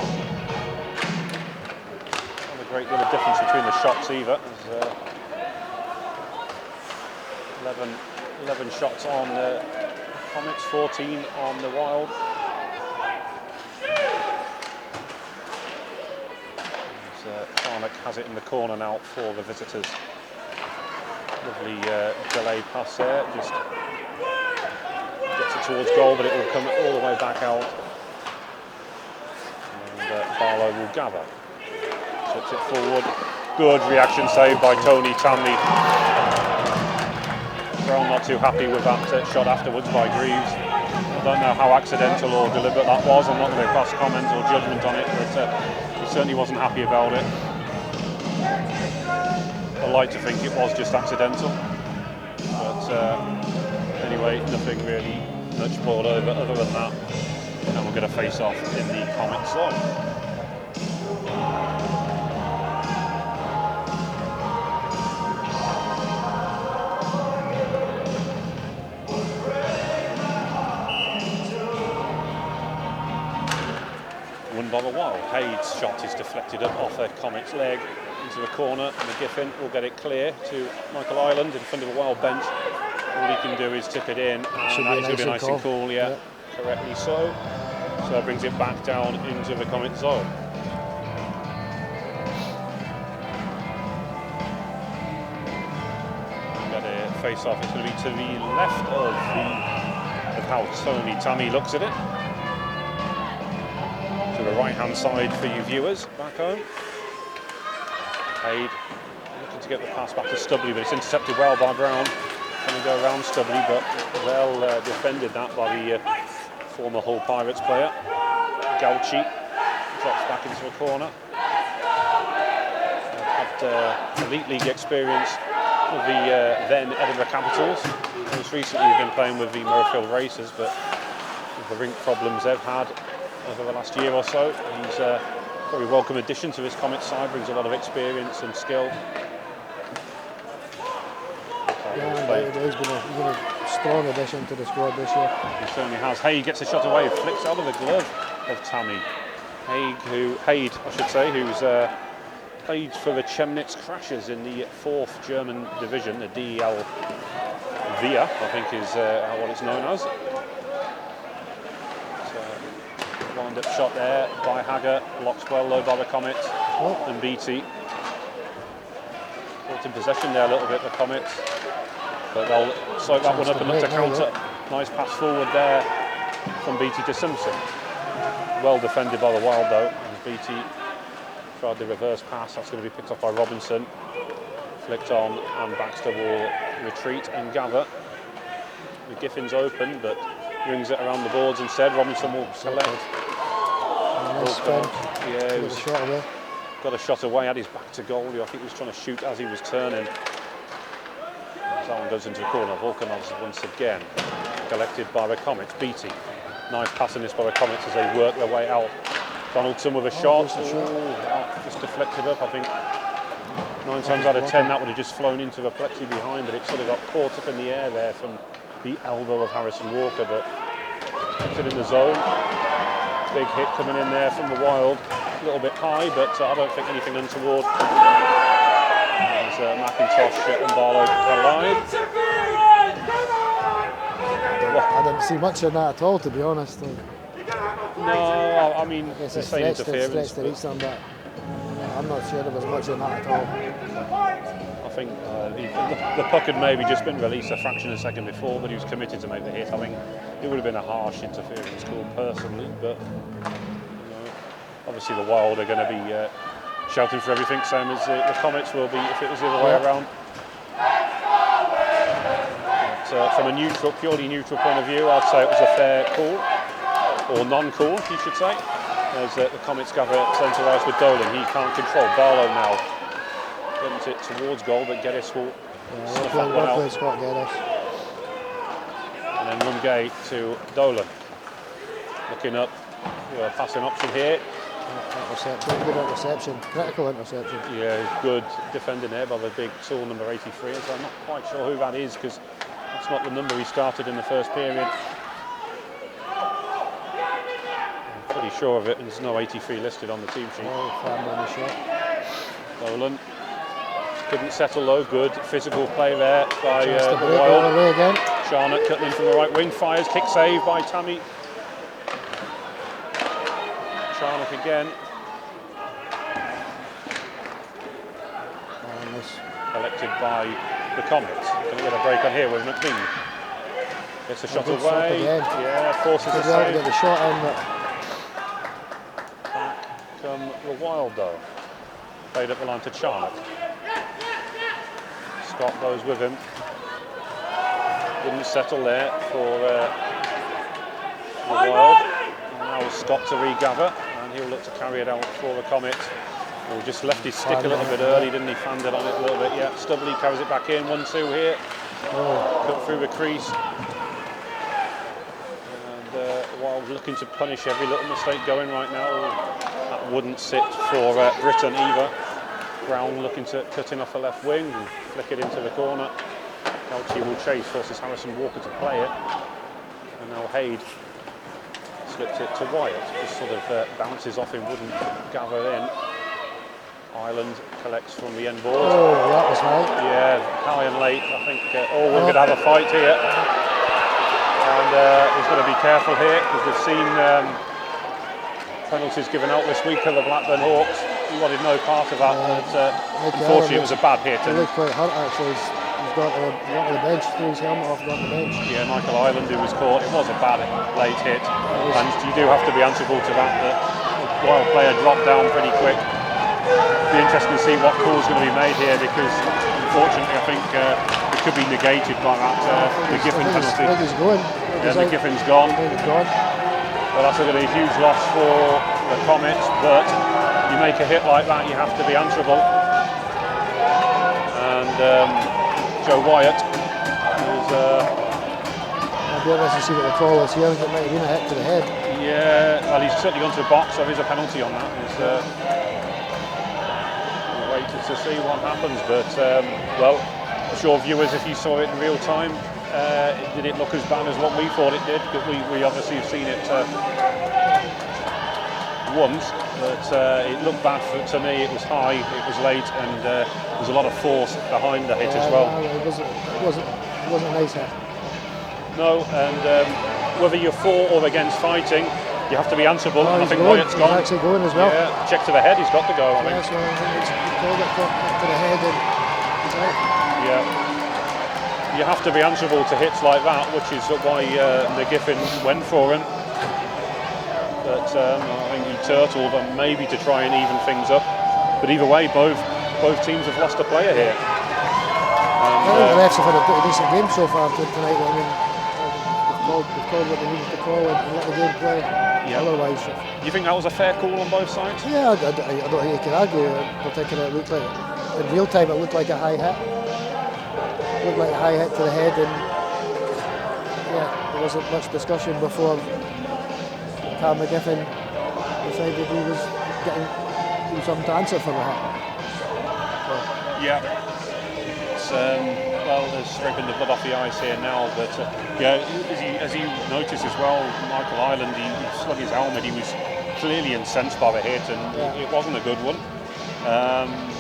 Not a great deal of difference between the shots either. There's 11 shots on the Comets, 14 on the Wild. Karnak has it in the corner now for the visitors. Lovely delayed pass there, just gets it towards goal, but it will come all the way back out. And Barlow will gather. Slips it forward. Good reaction save by Tony Tammy. Brown not too happy with that shot afterwards by Greaves. I don't know how accidental or deliberate that was. I'm not going to pass comment or judgment on it, but he certainly wasn't happy about it. I like to think it was just accidental, but anyway, nothing really much boiled over other than that, and we'll get a face-off in the Comets zone. Won by the Wild. Hayes' shot is deflected up off a Comets leg into the corner, and McGiffin will get it clear to Michael Ireland in front of the Wild bench. All he can do is tip it in, and that is going to be nice and cool, yeah, correctly so. So that brings it back down into the Comets zone. Got a face-off. It's going to be to the left of how Tony Tammy looks at it. To the right-hand side for you viewers back home. Haid looking to get the pass back to Stubley, but it's intercepted well by Brown. Going to go around Stubley, but well defended that by the former Hull Pirates player. Gauchi drops back into a corner. Had elite league experience with the then Edinburgh Capitals. Most recently he's been playing with the Moralee Racers, but with the rink problems they've had over the last year or so, he's a very welcome addition to this Comets side, brings a lot of experience and skill. Yeah, he's been a strong addition to the squad this year. He certainly has. Haig gets a shot away, flicks out of the glove of Tammy. Haid, who's played for the Chemnitz Crashers in the 4th German division, the DEL Via, I think is what it's known as. Wind-up shot there by Haggart, blocks well low by the Comets, and Beattie. Caught in possession there a little bit, the Comets, but they'll soak that one up and look to counter. Nice pass forward there from Beattie to Simpson. Well defended by the Wild though, and Beattie tried the reverse pass. That's going to be picked up by Robinson. Flicked on, and Baxter will retreat and gather. McGiffin's open, but rings it around the boards instead. Robinson will select. Nice spin. Yeah, he was shot away. Got a shot away, had his back to goalie. I think he was trying to shoot as he was turning. As that one goes into the corner. Volkanovs once again collected by the Comets. Beattie. Nice pass in this by the Comets as they work their way out Donaldson with a shot. Just deflected up, I think. 9 times out of 10 that would have just flown into the plexi behind, but it sort of got caught up in the air there from the elbow of Harrison Walker, but kept it in the zone. Big hit coming in there from the Wild, a little bit high, but I don't think anything untoward. There's McIntosh and Barlow alive. I didn't see much in that at all, to be honest. No, I mean, it's the same interference. To reach them, but I'm not sure there was much in that at all. I think the puck had maybe just been released a fraction of a second before, but he was committed to make the hit. I think it would have been a harsh interference call personally, but obviously the Wild are going to be shouting for everything, same as the Comets will be if it was the other way around. But, from a purely neutral point of view, I'd say it was a fair call, or non-call, you should say. As the Comets gather centre ice with Dolan, he can't control. Barlow now getting it towards goal, but Geddes will snuff that one out. And then Lungay to Dolan. Looking up, passing option here. Good interception, critical interception. Yeah, good defending there by the big tall number 83. So I'm not quite sure who that is, because that's not the number he started in the first period. Pretty sure of it, and there's no 83 listed on the team sheet. Dolan couldn't settle though. Good physical play there by the Wild. Charnock cutting in from the right wing, fires, kick save by Tammy. Charnock again. Collected by the Comets. Can we get a break on here with McBean? Gets the shot away. Yeah, forces the save. Get the shot in. Come the Wild though. Played up the line to Charnock. Scott goes with him. Didn't settle there for the Wild. And now Scott to regather, and he'll look to carry it out for the Comets. He just left his stick a little bit early, didn't he? Fanned it on it a little bit. Yeah, Stubley carries it back in. 1-2 here. Cut through the crease. Wild looking to punish every little mistake going right now. That wouldn't sit for Britton either. Brown looking to cut in off the left wing and flick it into the corner. Kelty will chase, forces Harrison Walker to play it. And now Haid slipped it to Wyatt. Just sort of bounces off him, wouldn't gather in. Ireland collects from the end board. Oh, that was right. Yeah, high and late. I think we're going to have a fight here. And he's got to be careful here, because we've seen penalties given out this week of the Blackburn Hawks. He wanted no part of that, but unfortunately it was a bad hit. He looked quite hurt actually. He's got to the bench, threw his helmet off, got the bench. Yeah, Michael Ireland, who was caught. It was a bad late hit, and you do have to be answerable to that. The Wild player dropped down pretty quick. It'll be interesting to see what call is going to be made here, because unfortunately I think it could be negated by that McGiffin penalty. Yeah, McGiffin's gone. Well, that's going to be a huge loss for the Comets, but you make a hit like that, you have to be answerable. And Joe Wyatt is... I'll be interested to see what the call is here. It might have been a hit to the head. Yeah, well, he's certainly gone to the box, so there's a penalty on that. We'll wait to see what happens, but, well, I'm sure viewers, if you saw it in real time, did it look as bad as what we thought it did? Because we obviously have seen it once, but it looked bad to me. It was high, it was late, and there was a lot of force behind the hit as well. It wasn't a nice hit. No, and whether you're for or against fighting, you have to be answerable. I think Wyatt's gone. He's actually going as well. Yeah, check to the head, he's got to go. I think. So I think he's called it to the head and he's out. Yeah. You have to be answerable to hits like that, which is why McGiffin went for him. But I think he turtled and maybe to try and even things up. But either way, both teams have lost a player here. I think the refs have had a pretty decent game so far tonight. I mean, they've called what they needed to call and let the game play. Yeah. Otherwise, do you think that was a fair call on both sides? Yeah, I don't think you can argue. Particularly, it looked like in real time it looked like a high hit. Looked like a high hit to the head, and yeah, there wasn't much discussion before Carl McGiffin was decided he was getting something to answer for the hit. Yeah. It's, well, there's scraping the blood off the ice here now, but yeah, as you noticed as well, Michael Ireland, he slung his helmet. He was clearly incensed by the hit, and it wasn't a good one.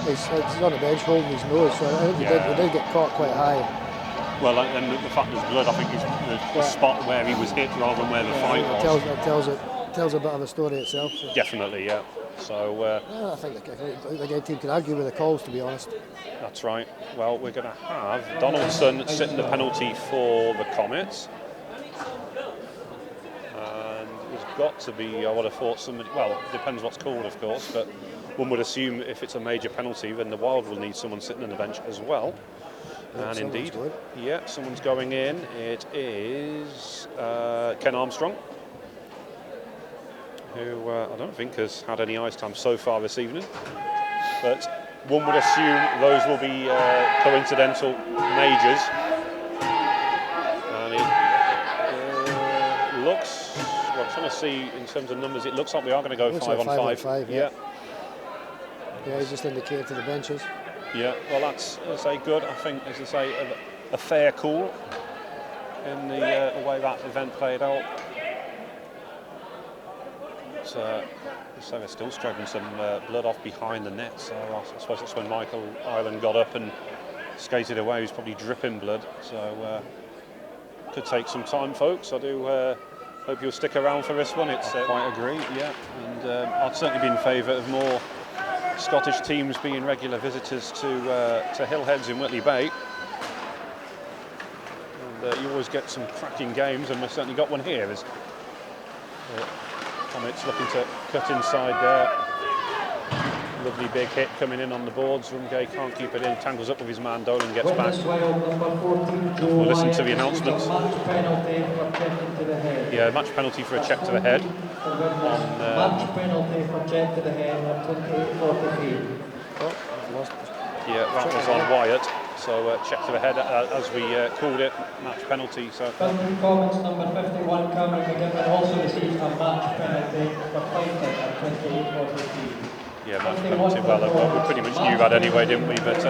He's on the bench holding his nose, so I think he did get caught quite high. Well, and the fact there's blood, I think, is the spot where he was hit rather than where the fight was. It tells a bit of a story itself. So. Definitely, yeah. So I think the team can argue with the calls, to be honest. That's right. Well, we're going to have Donaldson sitting the penalty for the Comets. And there's got to be, I would have thought, somebody, well, it depends what's called, of course, but one would assume if it's a major penalty, then the Wild will need someone sitting on the bench as well. And indeed, someone's going in. It is Ken Armstrong, who I don't think has had any ice time so far this evening. But one would assume those will be coincidental majors. And it looks, well, I'm trying to see in terms of numbers, it looks like we are going to go 5 on 5. Yeah, he's just indicated to the benches. Yeah, well, that's, as I say, good. I think, as I say, a fair call in the way that event played out. So they're still scraping some blood off behind the net. So I suppose that's when Michael Ireland got up and skated away. He was probably dripping blood. So could take some time, folks. I do hope you'll stick around for this one. It's quite agree, yeah. And I'd certainly be in favour of more Scottish teams being regular visitors to Hillheads in Whitley Bay. And you always get some cracking games, and we've certainly got one here. There's Comets looking to cut inside there. Lovely big hit coming in on the boards. Rumgay can't keep it in, tangles up with his man, Dolan gets back. We'll listen to the announcements. Yeah, match penalty for a check to the head. Match penalty for check to the head at 28:43. Yeah, that was on Wyatt. So check to the head as we called it, match penalty. So Dundee Comets number 51, Cameron McGibbon, also received a match penalty for fighting at 28:43. Yeah, match penalty. Well, we pretty much knew that anyway, didn't we? But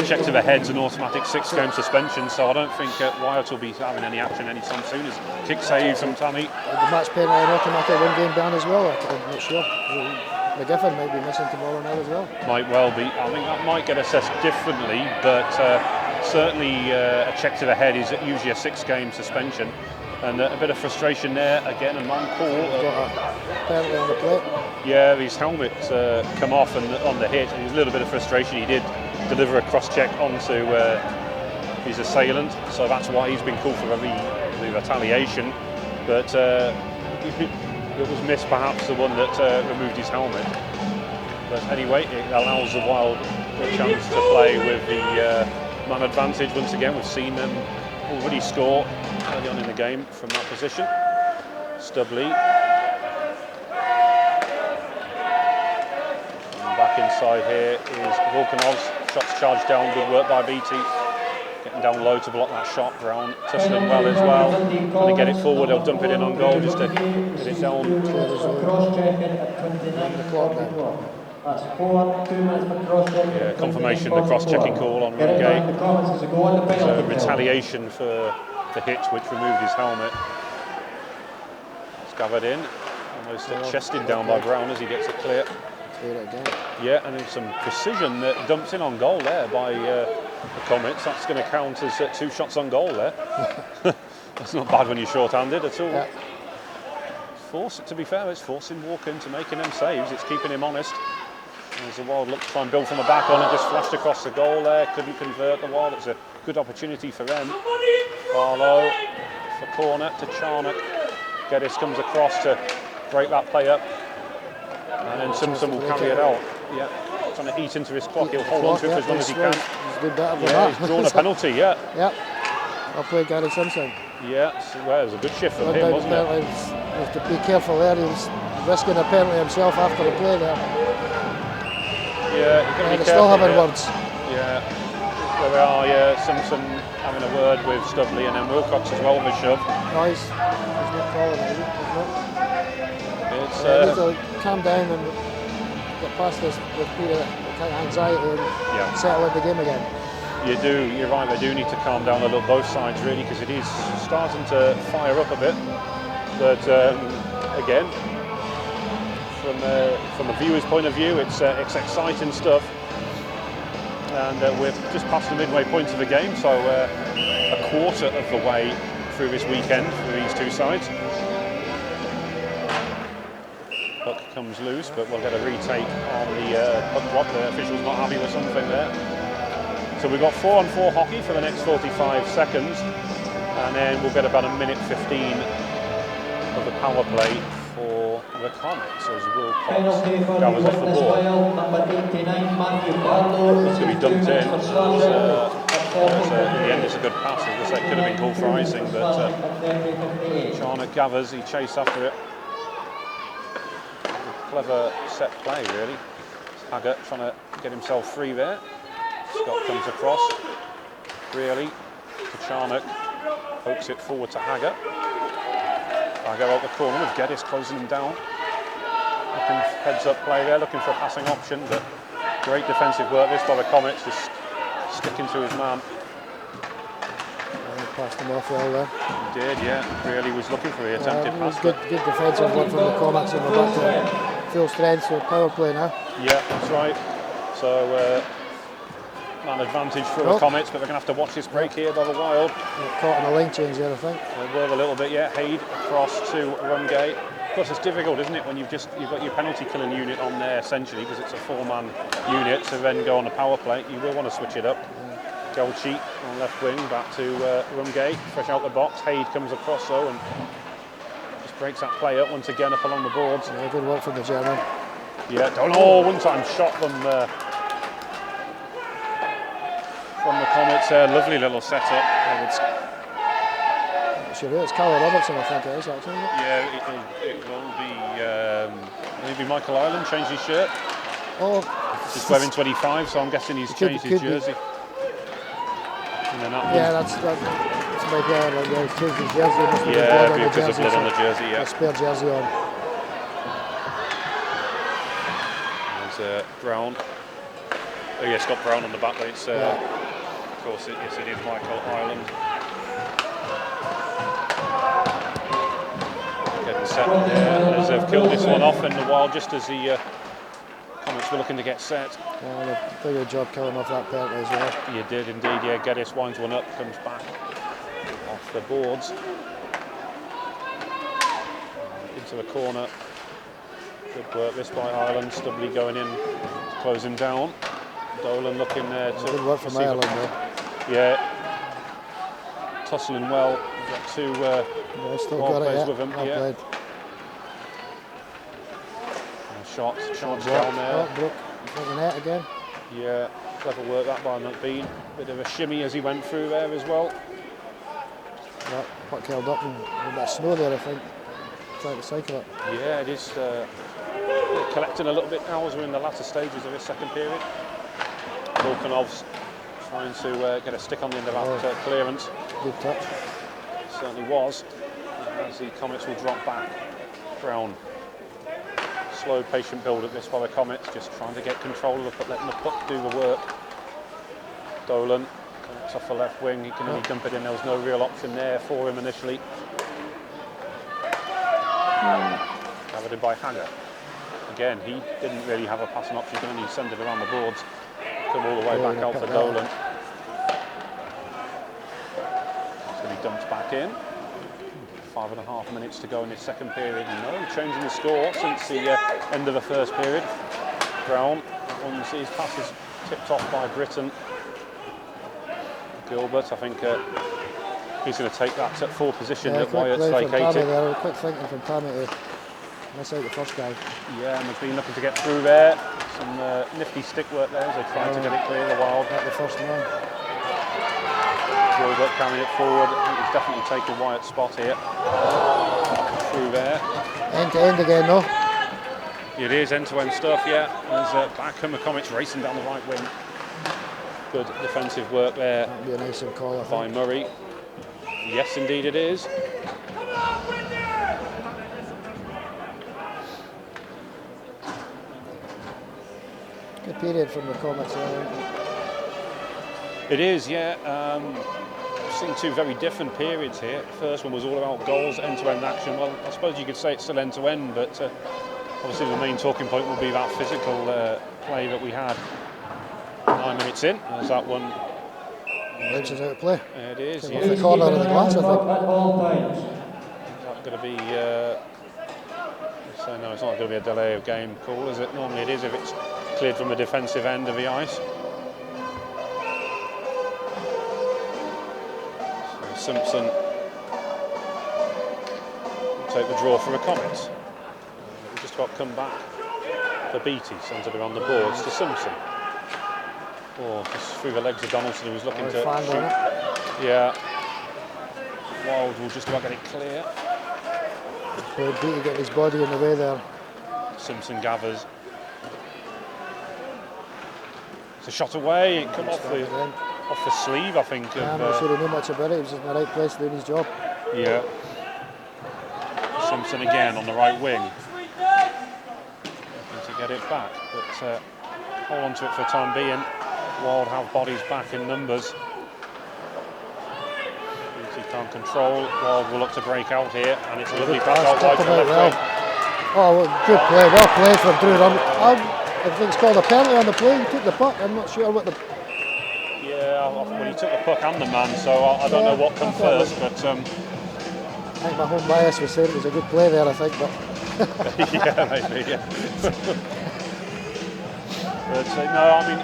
check to the head's an automatic 6-game suspension, so I don't think Wyatt will be having any action anytime soon. As kick save from Tammy. The match penalty an automatic 1-game ban as well. I'm not sure. McGiffin might be missing tomorrow now as well. Might well be. I think that might get assessed differently, but certainly a check to the head is usually a 6-game suspension. And a bit of frustration there. Again, a non-call. Penalty on the plate. Yeah, his helmet come off and on the hit. There was a little bit of frustration. He did deliver a cross-check onto his assailant, so that's why he's been called for the retaliation. But it was missed, perhaps, the one that removed his helmet. But anyway, it allows the Wild a chance to play with the man advantage once again. We've seen them already score early on in the game from that position. Stubley. And back inside here is Volkanov's. Shots charged down, good work by BT. Getting down low to block that shot. Brown tussling well as well. Trying to get it forward, they'll dump it in on goal just to get it down. Cross-checking at 29:44. That's 2 minutes for cross-checking. Yeah, confirmation of the cross-checking call on Rumgay. Retaliation for the hit which removed his helmet. It's gathered in, almost chested down by Brown as he gets it clear. Yeah, and there's some precision that dumps in on goal there by the Comets. That's going to count as 2 shots on goal there. That's not bad when you're short-handed at all. Yeah. To be fair, it's forcing Walker into making them saves. It's keeping him honest. As the Wild look to try and build from the back on, it just flashed across the goal there. Couldn't convert the Wild. It's a good opportunity for them. Barlow for corner to Charnock. Geddes comes across to break that play up. And then Simpson will carry it out. Yeah, trying to eat into his clock. He'll hold on to it for as long as he can. He's drawn a penalty, yeah. I'll play Gary Simpson. Yeah, well, it was a good shift from him, wasn't it? You have to be careful there. He was risking a penalty himself after the play there. Yeah, you've got to be careful. Still having words. Yeah, there we are, yeah. Simpson having a word with Stubley and then Wilcox as well with a shove. No, he's not calling it, is he? It's need to calm down and get past this period of kind of anxiety and settle in the game again. You do, you're right, they do need to calm down a little, both sides really, because it is starting to fire up a bit. But again, from a viewer's point of view, it's exciting stuff. And we're just past the midway point of the game, so a quarter of the way through this weekend for these two sides. Puck comes loose, but we'll get a retake on the puck drop. The official's not happy with something there. So we've got 4-on-4 hockey for the next 45 seconds, and then we'll get about a minute 15 of the power play for the Comets as Will Cox gathers off the ball. It's going to be dumped in. In the end, it's a good pass. As I say, it could have been called for icing, but Charnock gathers, he chased after it. Clever set play, really. Haggart trying to get himself free there. Scott comes across, really, to Charnock, hooks it forward to Haggart. Haggart out the corner with Geddes closing him down. Looking heads up play there, looking for a passing option, but great defensive work this by the Comets, just sticking to his man. Passed him off well there. He did, yeah, really was looking for the attempted pass. Good defensive work from the Comets, and we're back to full strength, so power play now. Yeah, that's right. So, man advantage for the Comets, but they're going to have to watch this break here by the Wild. Caught in a lane change there, I think. They were a little bit, yeah. Haid across to Rungay. Of course, it's difficult, isn't it, when you've got your penalty killing unit on there essentially, because it's a 4-man unit. So then go on a power play. You will want to switch it up. Gelchi on left wing, back to Rungay, fresh out the box. Haid comes across though and just breaks that play up once again up along the boards. Yeah, good work from the German. Yeah, one-time shot from the Comets. Lovely little setup. It's Callum Robertson, I think it is actually. Yeah, it will be. Maybe Michael Ireland changed his shirt. Oh, he's wearing 25, so I'm guessing he's changed his jersey. Yeah, that's Michael Ireland. Yeah, he's changed his jersey. Yeah, because of blood on the jersey. Yeah, a spare jersey on. There's Brown. Oh yeah, Scott Brown on the back. But it's of course it is Michael Ireland. Getting set there as they've killed this one off in the Wild just as the Comets were looking to get set. Yeah, they did a good job killing off that penalty as well. You did indeed, yeah. Geddes winds one up, comes back off the boards into the corner. Good work this by Ireland. Stubley going in to close him down. Dolan looking there to. Good work from Ireland though. Yeah, tussling well. We've got two ball players with him. Yeah. Shots, charge down there. Broke the net again. Yeah, clever work that by McBean. Bit of a shimmy as he went through there as well. That puck held up and a bit of snow there, I think. Trying to cycle it. Yeah, it is collecting a little bit now as we're in the latter stages of this second period. Volkanov's trying to get a stick on the end of that clearance. Good touch. It certainly was. As the Comets will drop back. Brown. Slow, patient build at this by the Comets, just trying to get control of it, letting the puck do the work. Dolan comes off the left wing, he can only dump it in, there was no real option there for him initially. Covered in by Haggart. Again, he didn't really have a passing option, he can only send it around the boards. Come all the way back out for Dolan. It's going to be dumped back in. 5.5 minutes to go in this second period. No change in the score since the end of the first period. Brown, once his pass is tipped off by Britton. Gilbert, I think he's going to take that at full position that Wyatt's vacated. Quick thinking from Tammy to miss out the first guy. Yeah, and they've been looking to get through there. Some nifty stick work there as they try to get it clear. The Wild. Not the first man. Gilbert carrying it forward. I think he's definitely taken Wyatt's spot here. Through there. End to end again, though. It is end-to-end stuff, yeah. There's Backham, the Comets racing down the right wing. Good defensive work there. That'd be a nice call, I think. By Murray. Yes, indeed it is. Good period from the Comets there. It is, yeah. I've seen two very different periods here. The first one was all about goals, end-to-end action. Well, I suppose you could say it's still end-to-end, but obviously the main talking point will be that physical play that we had 9 minutes in. There's that one. Bounces out of play. It is, Off the corner of the glass, I think. Is that going to be... so no, it's not going to be a delay of game call, is it? Normally it is if it's cleared from the defensive end of the ice. So Simpson will take the draw for the Comets. We've just about come back for Beattie, centred around the boards to Simpson. Oh, just through the legs of Donaldson, who was looking to shoot. Yeah. Wild will just about get it clear. Beattie getting his body in the way there. Simpson gathers. It's a shot away. It come off the sleeve, I think. I'm not sure he knew much about it. He was in the right place doing his job. Yeah. Simpson again on the right wing. Looking to get it back, but hold on to it for the time being. Wild have bodies back in numbers. Beattie can't control. Wild will look to break out here, and it's a lovely pass out wide to left wing. Oh, good play. Well played from Drew. I think it's called a penalty on the play. He took the puck. I'm not sure what the... Yeah, well, he took the puck and the man, so I don't know what come first, but... I think my home bias was saying it was a good play there, I think, but... Yeah, maybe, yeah. But no, I mean...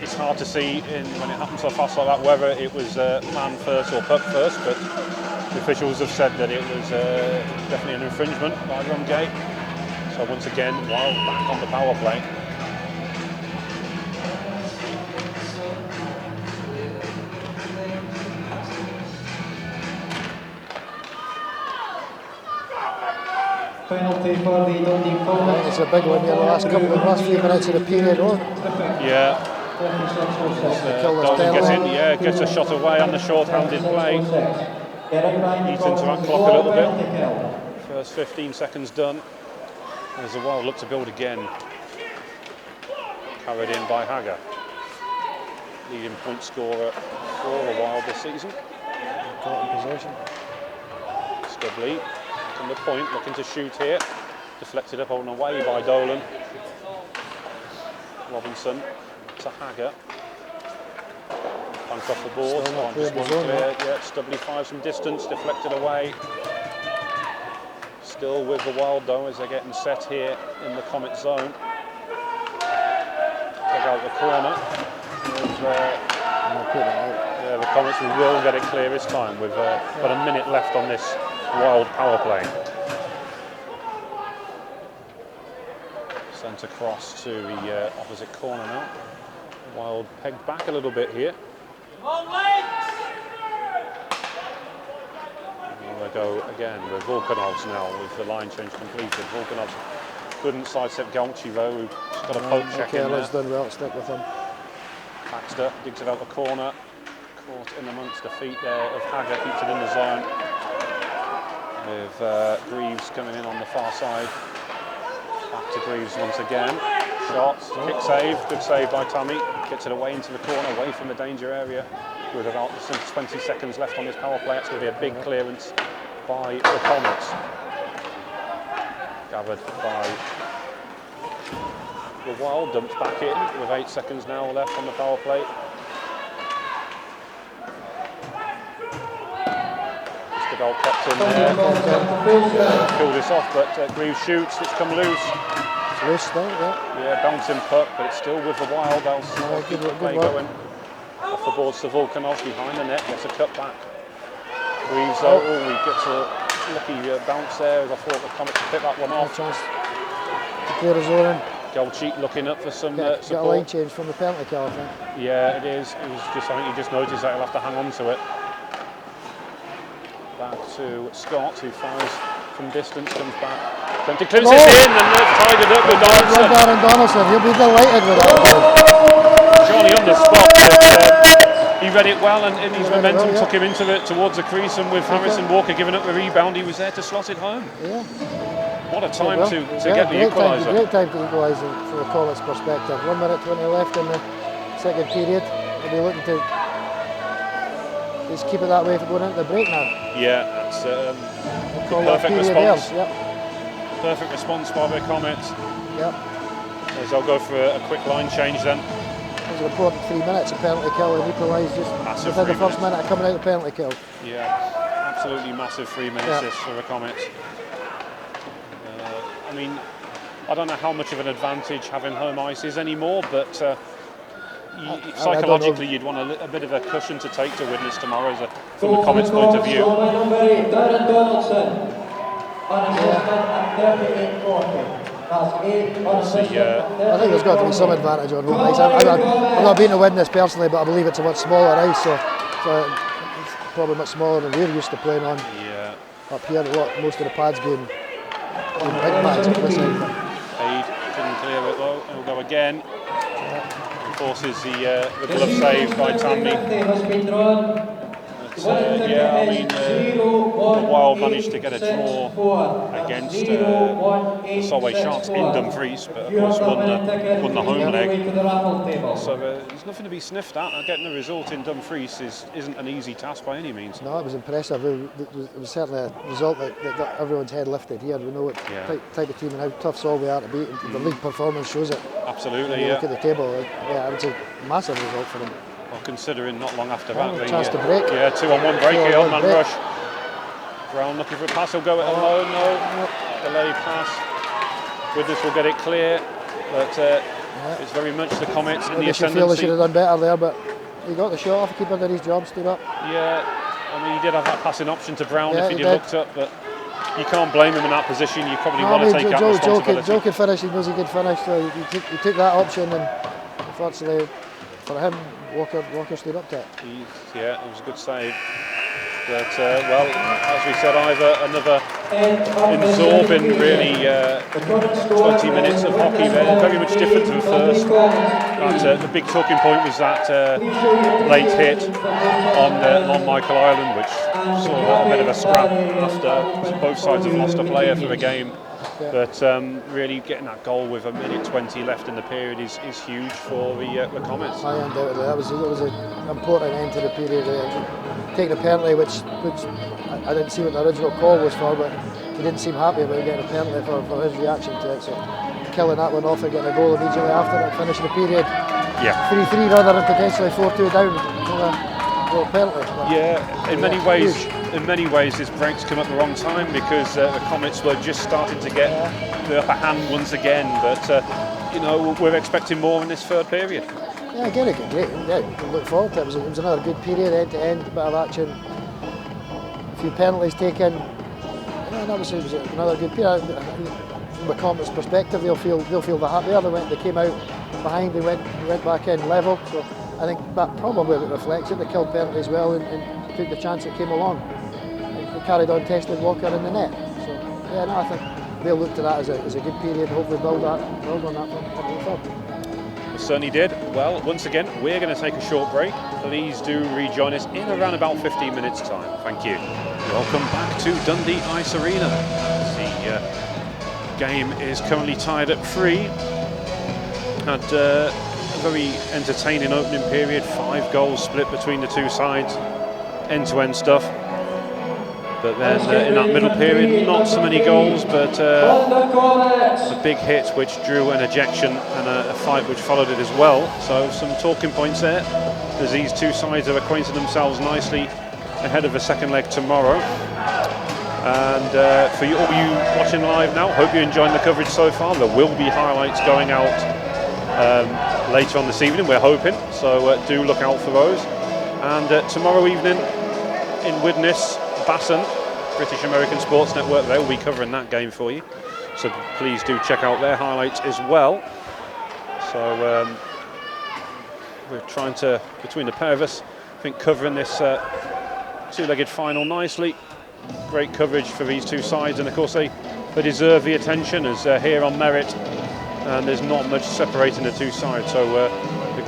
it's hard to see when it happens so fast like that whether it was man first or puck first, but the officials have said that it was definitely an infringement by Rumgate. So once again, Wild back on the power play. Penalty for the Dundee Comets. It's a big one here, the last few minutes of the period. Yeah. Dalton gets in, gets a shot away on the short-handed play. Eats into that clock a little bit. First 15 seconds done. There's a Wild look to build again. Carried in by Hagger. Leading point scorer for the Wild this season. Important possession. Stubley from the point, looking to shoot here. Deflected up on away by Dolan. Robinson to Hagger. Punk off the board. Just one clear. Yeah, Stubley fires from distance, deflected away. Still with the Wild though as they're getting set here in the Comet zone. Take out the corner. Yeah, the Comets will get it clear this time with about a minute left on this Wild power play. Sent across to the opposite corner now. Wild pegged back a little bit here. And they go again with Volkanovs now with the line change completed. Volkanovs couldn't sidestep Galchi though, who got a poke check in there. Done well, stick with him. Baxter digs it out the corner. Caught in amongst the feet there of Hagger, keeps it in the zone. With Greaves coming in on the far side. Back to Greaves once again. Shot, kick save, good save by Tammy. Gets it away into the corner, away from the danger area. With about 20 seconds left on this power play, it's going to be a big clearance by the Comets. Gathered by the Wild, dumped back in with 8 seconds now left on the power play. Just about kept in there. Pulled this off, but Greaves shoots, it's come loose. It's loose though, Yeah, bouncing puck, but it's still with the Wild. They'll keep the play going. Off the boards to Volkanovs behind the net, gets a cut back. Greaves though, he gets a lucky bounce there, as I thought the Comets would pick that one off. Chance to clear his own in. Galchi looking up for some Got support. a line change from the penalty kill, I think. Yeah, it is. I think he just noticed that he'll have to hang on to it. Back to Scott, who fires from distance, comes back. Clips it in and tied it up with Donaldson. Donaldson, he'll be delighted with that. Johnny on the spot, but he read it well, and his momentum took him into it towards the crease, and with Harrison Walker giving up the rebound, he was there to slot it home. Yeah. What a time well. to get the equaliser. Great time to equalise from a Comets perspective. 1 minute 20 left in the second period. They'll be looking to just keep it that way for going into the break now. Yeah, that's Perfect response. Yep. Perfect response by the Comets. Yep. As they'll go for a quick line change then. It was an important 3 minutes of penalty kill and equalised just Massive within the 3 first minute of coming out of the penalty kill. Yeah, absolutely massive 3 minutes this for the Comets. I mean, I don't know how much of an advantage having home ice is anymore, but psychologically you'd want a bit of a cushion to take to Widnes tomorrow from the Comets' point of view. I think there's got to be some advantage on home ice. I've not been to Widnes personally, but I believe it's a much smaller ice, so it's probably much smaller than we're used to playing on. Yeah. Up here, most of the pads being big pads up this end. Aid couldn't clear it though. He'll go again. Forces the glove save by Tammy. Yeah, I mean, the Wild managed to get a draw against the Solway Sharks in Dumfries, but of course won the home leg. So there's nothing to be sniffed at. Getting a result in Dumfries isn't an easy task by any means. No, it was impressive. It was certainly a result that got everyone's head lifted here. We know what type of team and how tough Solway are to beat, and the league performance shows it. Absolutely, Look at the table. Yeah, it was a massive result for them. Well, considering not long after that, chance to break. Yeah, 2-on-1 break here, man rush. Brown looking for a pass. He'll go it alone. No, delay pass. Widnes will get it clear, but it's very much the Comets in the ascendancy. Feel they should have done better there, but he got the shot off. Keeper did his job, stood up. Yeah, I mean he did have that passing option to Brown if he'd looked up, but you can't blame him in that position. You probably want to take that responsibility. Joe could finish. He knows he could finish, so he took that option, and unfortunately for him, Walker stood up to it. Yeah, it was a good save. But, well, as we said, another absorbing, really, 20 minutes of hockey there. Very much different to the first. But, the big talking point was that late hit on Michael Ireland, which saw a bit of a scrap after both sides have lost a player for the game. But really getting that goal with 1:20 left in the period is huge for the Comets. Undoubtedly, that was an important end to the period. Taking a penalty, which I didn't see what the original call was for, but he didn't seem happy about getting a penalty for his reaction to it. So killing that one off and getting a goal immediately after that, finishing the period 3-3 rather than potentially 4-2 down for a penalty. Yeah, in many ways this break's come at the wrong time, because the Comets were just starting to get the upper hand once again, but you know, we're expecting more in this third period. Yeah, again, great. Yeah, look forward to it. It was another good period, end to end, bit of action, a few penalties taken. Yeah, that was another good period. From the Comets' perspective, they'll feel the heart there. They came out behind, they went back in level. So I think that probably reflects it. They killed penalties well and took the chance that came along. They carried on testing Walker in the net. So yeah, no, I think they'll look to that as a good period. Hopefully build on that from the third. Certainly did. Well, once again, we're going to take a short break. Please do rejoin us in around about 15 minutes time. Thank you. Welcome back to Dundee Ice Arena. The game is currently tied at 3. Had a very entertaining opening period. 5 goals split between the two sides. End-to-end stuff. But then in that middle period, not so many goals, but a big hit which drew an ejection and a fight which followed it as well. So some talking points there, as these two sides have acquainted themselves nicely ahead of the second leg tomorrow. And for all you watching live now, hope you're enjoying the coverage so far. There will be highlights going out later on this evening, we're hoping, so do look out for those. And tomorrow evening in Widnes, Basson, British American Sports Network, they'll be covering that game for you, so please do check out their highlights as well. So we're trying to, between the pair of us, I think covering this two-legged final nicely. Great coverage for these two sides, and of course they deserve the attention, as here on merit, and there's not much separating the two sides, so a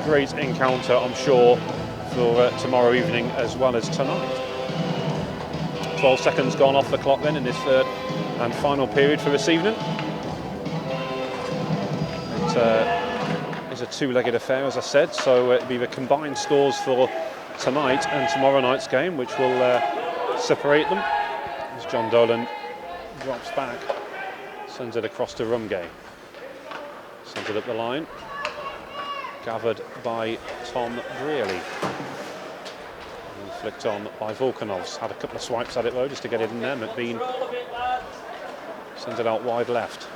great encounter, I'm sure, for tomorrow evening as well as tonight. 12 seconds gone off the clock then in this third. and final period for this evening. It is a two-legged affair, as I said, so it'll be the combined scores for tonight and tomorrow night's game which will separate them. As John Dolan drops back, sends it across to Rumgay, sends it up the line, gathered by Tom Brearley. Flicked on by Volkanovs. Had a couple of swipes at it though, just to get it in there. McBean sends it out wide left.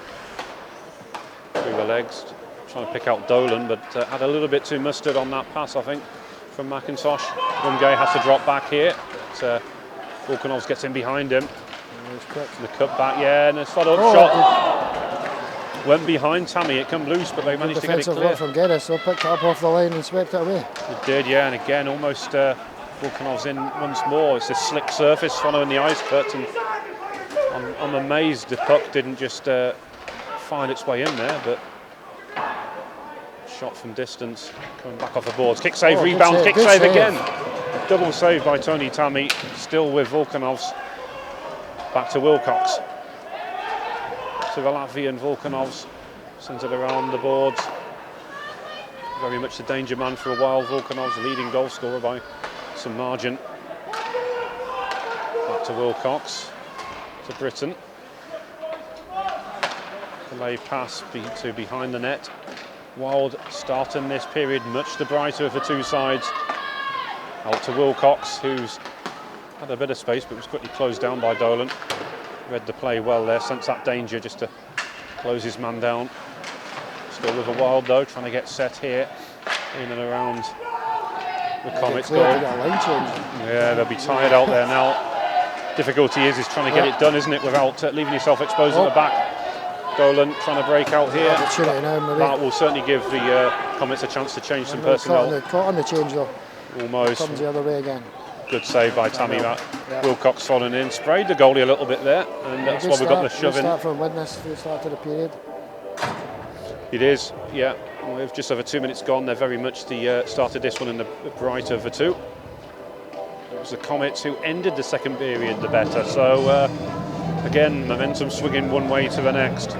Through the legs, trying to pick out Dolan, but had a little bit too mustard on that pass, I think, from McIntosh. Rumgay has to drop back here, but Volkanovs gets in behind him. The cut back, yeah, and a follow-up shot. Went behind Tammy, it come loose, but they managed to get it clear. From Geddes, so picked it up off the line and swept it away. It did, yeah, and again, almost Volkanovs in once more. It's a slick surface following the ice cut, and I'm amazed the puck didn't just find its way in there, but shot from distance, coming back off the boards. Kick save, rebound, kick save again. Double save by Tony Tammy, still with Volkanovs. Back to Wilcox. To the Latvian Volkanovs, sends it around the boards. Very much the danger man for a while. Volkanovs, leading goal scorer by some margin. Back to Wilcox, to Britton. Delay pass to behind the net. Wild start in this period, much the brighter of the two sides. Out to Wilcox, who's had a bit of space but was quickly closed down by Dolan. Read the play well there, sensed that danger just to close his man down. Still with a Wild though, trying to get set here in and around the Comets goal. Yeah, they'll be tired out there now. Difficulty is trying to get it done, isn't it, without leaving yourself exposed at the back. Dolan trying to break out here. That will certainly give the Comets a chance to change some personnel. Caught on the change though. Almost. Comes the other way again. Good save by Tammy. Wilcox falling in, sprayed the goalie a little bit there, and that's why we got the shove in. Start from Widnes, the start of the period. It is, yeah. We've just over 2 minutes gone. They're very much the started this one in the brighter of the two. It was the Comets who ended the second period the better. So again, momentum swinging one way to the next.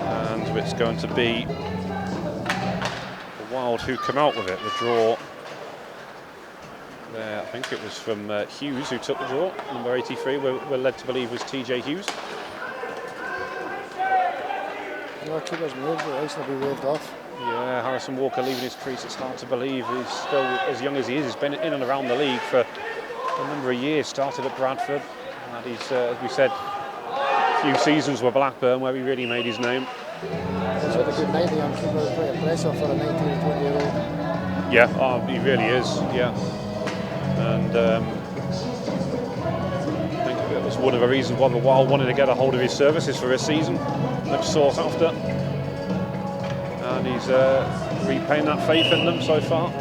And it's going to be the Wild who come out with it. The draw there, I think it was from Hughes who took the draw. Number 83, we're led to believe was TJ Hughes. No, keeper's moved, the ice will be waved off. Yeah, Harrison Walker leaving his crease. It's hard to believe he's still as young as he is. He's been in and around the league for a number of years. Started at Bradford, and he's, as we said, a few seasons with Blackburn where he really made his name. He's had a good night, the young keeper, quite impressive for a 19 or 20-year-old. Yeah, he really is. Yeah, and I think that was one of the reasons why the Wild wanted to get a hold of his services for this season. Much sought after. And he's repaying that faith in them so far.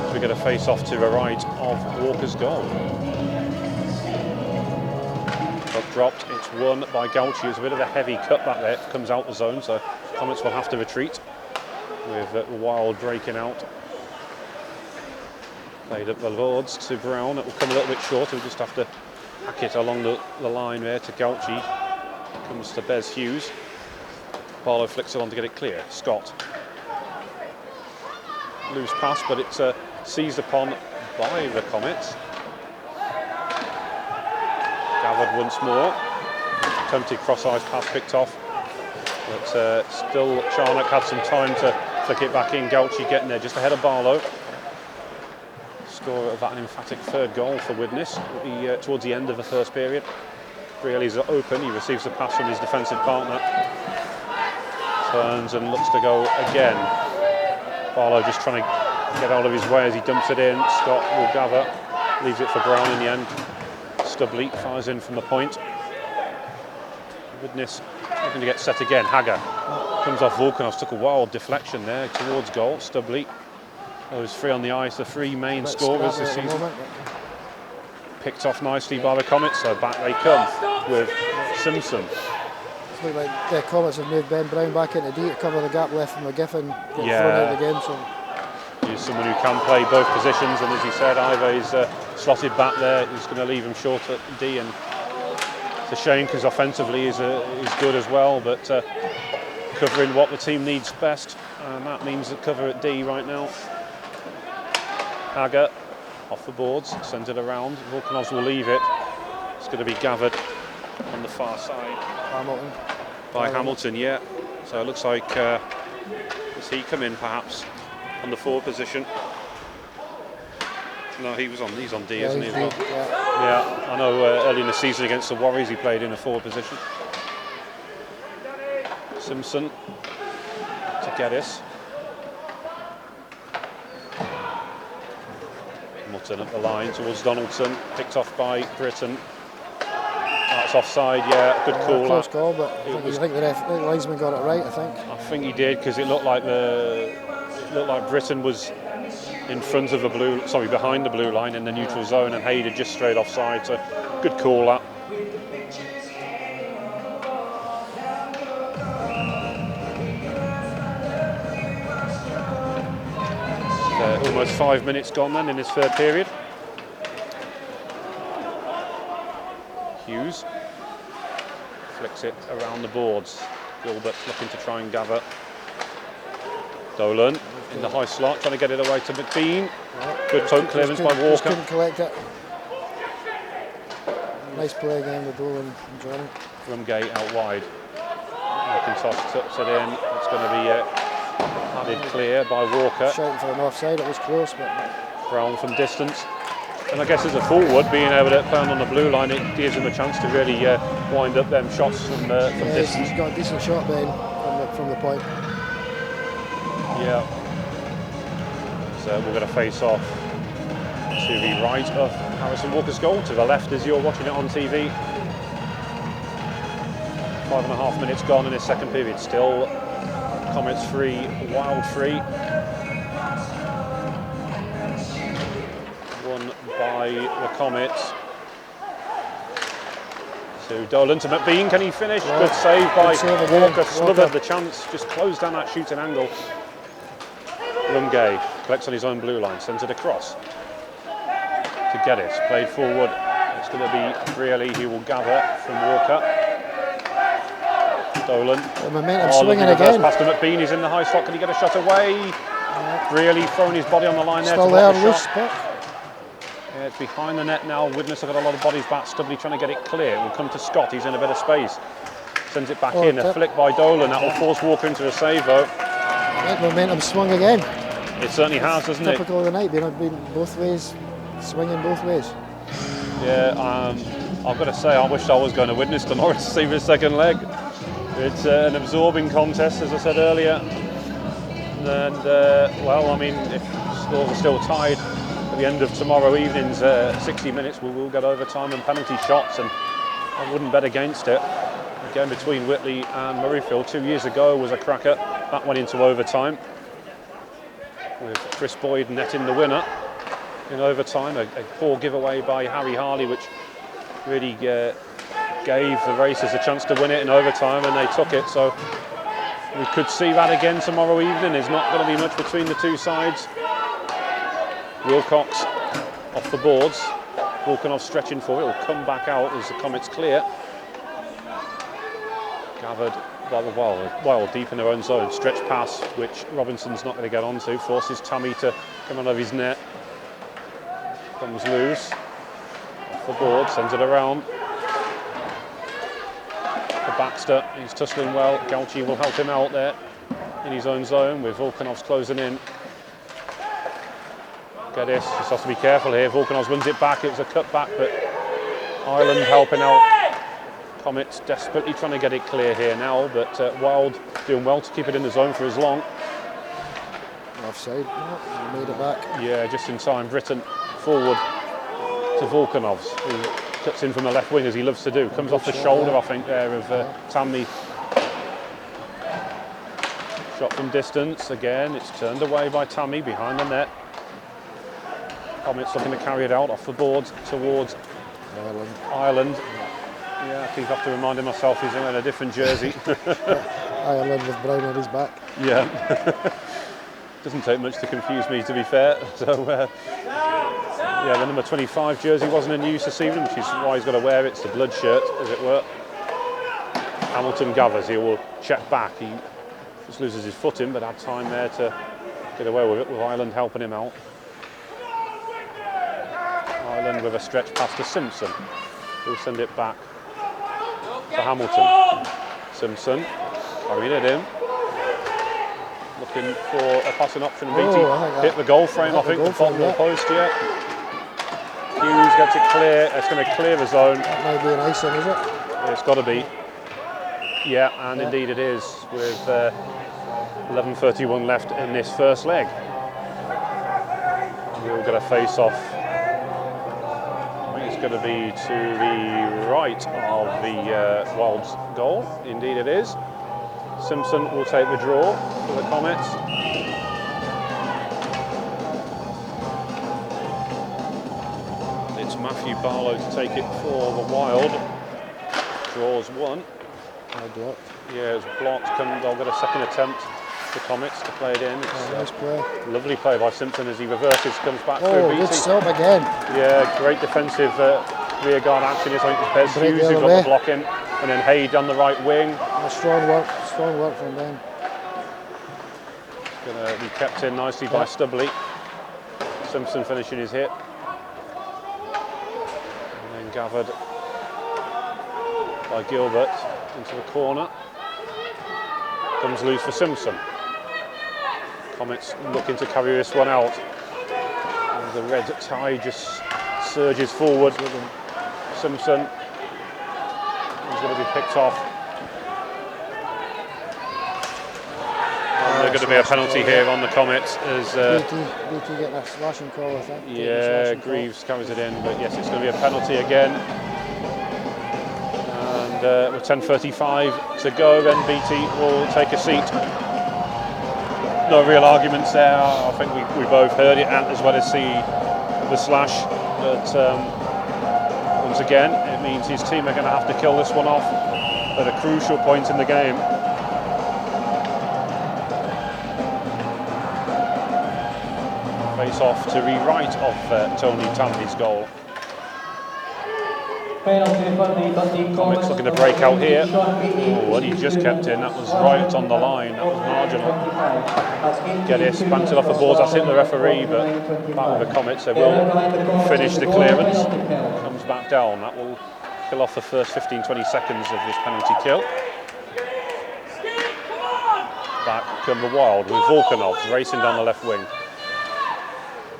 So we get a face off to the right of Walker's goal. Puck dropped, it's won by Gauchi. It's a bit of a heavy cut back there, it comes out the zone, so Comets will have to retreat with the Wild breaking out. Played up the Lords to Brown, it will come a little bit short, he'll just have to hack it along the line there to Gauchi. Comes to Bez Hughes. Barlow flicks it on to get it clear. Scott. Loose pass, but it's seized upon by the Comets. Gathered once more. Attempted cross-eyes pass picked off. But still Charnock had some time to flick it back in. Gauchi getting there just ahead of Barlow. Score of that an emphatic third goal for Widnes towards the end of the first period. Brearley's open, he receives the pass from his defensive partner. Turns and looks to go again. Barlow just trying to get out of his way as he dumps it in. Scott will gather, leaves it for Brown in the end. Stubley fires in from the point. Widnes looking to get set again. Hager comes off Volkanovs, took a wild deflection there towards goal. Stubley, those three on the ice, the three main scorers this season. Picked off nicely by the Comets, so back they come with Simpson. Look like the Comets have moved Ben Brown back into D to cover the gap left from McGiffin, got thrown out of the game. So He's someone who can play both positions, and as he said, Ive's slotted back there. He's going to leave him short at D, and it's a shame because offensively he's good as well, but covering what the team needs best, and that means a cover at D right now. Hager off the boards, sends it around. Volkanovs will leave it. It's going to be gathered on the far side. Hamilton. By Hamilton, yeah. So it looks like does he come in perhaps on the forward position? No, he's on D, Yeah, isn't he? As well? Yeah. Yeah, I know early in the season against the Warriors he played in a forward position. Simpson to Geddes. Hamilton at the line towards Donaldson, picked off by Britton. That's offside, yeah, good call. Close call, but I think the linesman got it right, I think. I think he did, because it looked like Britton was in front of the behind the blue line in the neutral zone, and Hayden just straight offside, so good call that. Almost 5 minutes gone then in this third period. Hughes flicks it around the boards. Gilbert looking to try and gather. Dolan in the high slot, trying to get it away to McBean. Good poke clearance by Walker. Just couldn't collect it. Nice play again with Dolan and Johnny. Rumgate out wide. McIntosh tucks it in. It's going to be added clear by Walker. Shouting for an offside, it was close, but Brown from distance. And I guess as a forward, being able to pound on the blue line, it gives him a chance to really wind up them shots from distance. He's got a decent shot then from the point. Yeah. So we're going to face off to the right of Harrison Walker's goal, to the left as you're watching it on TV. 5.5 minutes gone in this second period. Still Comets 3, Wild 3. Won by the Comets. To Dolan, to McBean, can he finish? Yeah. Good save by Walker, smothered Walker. the chance, just closed down that shooting angle. Rumgay collects on his own blue line, sends it across to Geddes, played forward. It's going to be Brearley who will gather from Walker. Dolan. The momentum swinging again. Past to McBean, he's in the high slot. Can he get a shot away? Brearley throwing his body on the line there. Still to there, block the loose shot. puck. Yeah, it's behind the net now. Widnes have got a lot of bodies back. Stubbly trying to get it clear. It will come to Scott. He's in a bit of space. Sends it back in. A flick by Dolan. That will force Walker into a save though. That momentum swung again. It certainly has, hasn't it? Typical of the night, being both ways, swinging both ways. Yeah, I've got to say, I wish I was going to Widnes tomorrow to see the second leg. It's an absorbing contest, as I said earlier. And, well, I mean, if scores are still tied at the end of tomorrow evening's 60 minutes, we will get overtime and penalty shots, and I wouldn't bet against it. The game between Whitley and Murrayfield 2 years ago was a cracker. That went into overtime, with Chris Boyd netting the winner in overtime. A poor giveaway by Harry Harley, which really gave the Racers a chance to win it in overtime, and they took it. So we could see that again tomorrow evening. There's not going to be much between the two sides. Wilcox off the boards. Volkanov stretching for it. Will come back out as the Comets clear. Gathered by the Wild deep in their own zone. Stretch pass, which Robinson's not going to get onto. Forces Tammy to come out of his net. Comes loose. Off the board, sends it around. For Baxter, he's tussling well. Gauchi will help him out there in his own zone with Volkanovs closing in. Geddes just has to be careful here. Volkanovs wins it back. It was a cut back, but Ireland helping out. Comets desperately trying to get it clear here now, but Wild doing well to keep it in the zone for as long. Offside, he made it back. Yeah, just in time. Britton forward to Volkanovs, who cuts in from the left wing as he loves to do. Comes off the shoulder, I think, there of Tammy. Shot from distance again. It's turned away by Tammy behind the net. Comets looking to carry it out off the boards towards Ireland. Yeah, I keep have to remind myself he's in a different jersey. Ireland with Brown on his back. Yeah. Doesn't take much to confuse me, to be fair. So, yeah, the number 25 jersey wasn't in use this evening, which is why he's got to wear it. It's the blood shirt, as it were. Hamilton gathers. He will check back. He just loses his foot in, but had time there to get away with it, with Ireland helping him out. Ireland with a stretch pass to Simpson. He'll send it back to Hamilton. Simpson carrying it in. Looking for a passing option. BT hit the goal frame, I think, the bottom of the post, yeah. Hughes gets it clear. It's going to clear the zone. That might be an icing, is it? It's got to be. Yeah, and indeed it is, with 11:31 left in this first leg. We'll get a face-off. I think it's going to be to the right of the Wilds goal. Indeed it is. Simpson will take the draw for the Comets. It's Matthew Barlow to take it for the Wild. Draws one. Blocked. Yeah, it's blocked. They'll get a second attempt. The Comets to play it in. Nice play. Lovely play by Simpson as he reverses, comes back through. Oh, good stop again. Yeah, great defensive rear guard action. I think it's Bez Hughes who got the block in, and then Haid on the right wing. Strong work from them. Going to be kept in nicely by Stubley. Simpson finishing his hit. And then gathered by Gilbert into the corner. Comes loose for Simpson. Comets looking to carry this one out. And the red tide just surges forward. Simpson is going to be picked off. There's going to be a penalty here on the Comets as BT getting a slashing call, I think. Yeah, Greaves carries it in, but yes, it's going to be a penalty again. And with 10:35 to go, then BT will take a seat. No real arguments there. I think we both heard it, and as well as the slash. But once again, it means his team are going to have to kill this one off at a crucial point in the game. Face off to the right of Tony Tandy's goal. Penalty for the Dundee Comets looking to break out here. Oh, and he just kept in. That was right on the line. That was marginal. Geddes banked it off the boards. That's hit the referee, but back with the Comets. They will finish the clearance. Comes back down. That will kill off the first 15-20 seconds of this penalty kill. Back come the Wild with Volkanovs racing down the left wing.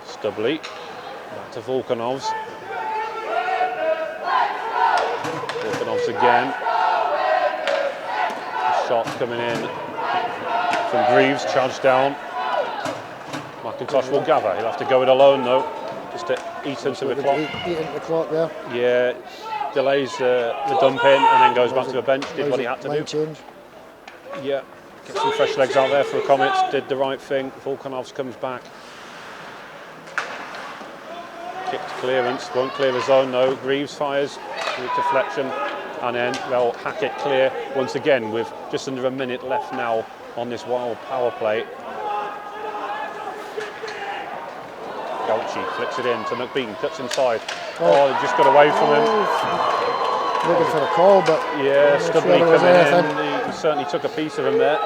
Stubley, back to Volkanovs. Volkanovs again. Shot coming in from Greaves, charged down. McIntosh will gather. He'll have to go it alone though, just to eat into the clock. Eat into the clock there. Yeah, delays the dump in and then goes back to the bench. Did what he had to do. Change. Yeah, get some fresh legs out there for the Comets. Did the right thing. Volkanovs comes back. Kicked clearance, won't clear the zone though. Greaves fires with deflection, and then they'll hack it clear once again with just under a minute left now on this Wild power play. Gauchi flicks it in to McBean, cuts inside. Oh, they just got away from him. Looking for a call, but yeah, Stubley coming in. He certainly took a piece of him there.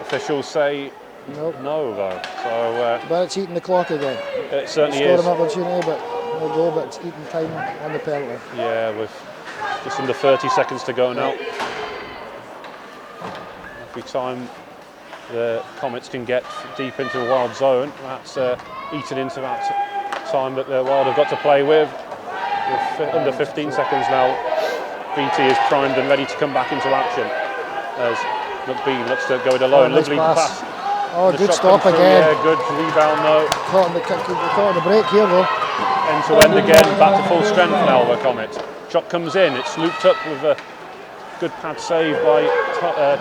Officials say no though. So, but it's eating the clock again. It certainly Scored is. an opportunity, but no goal, but it's eating time on the penalty. Yeah, with just under 30 seconds to go now. Every time the Comets can get deep into the Wild zone, that's eaten into that time that the Wild have got to play with. With under 15 seconds now, BT is primed and ready to come back into action as McBean looks to go it alone. Nice Lovely pass. Oh, The good shot stop comes through, again. Yeah, good rebound though. Caught on the break here though. End to end again, back to full strength now, the Comets. Shot comes in, it's looped up with a good pad save by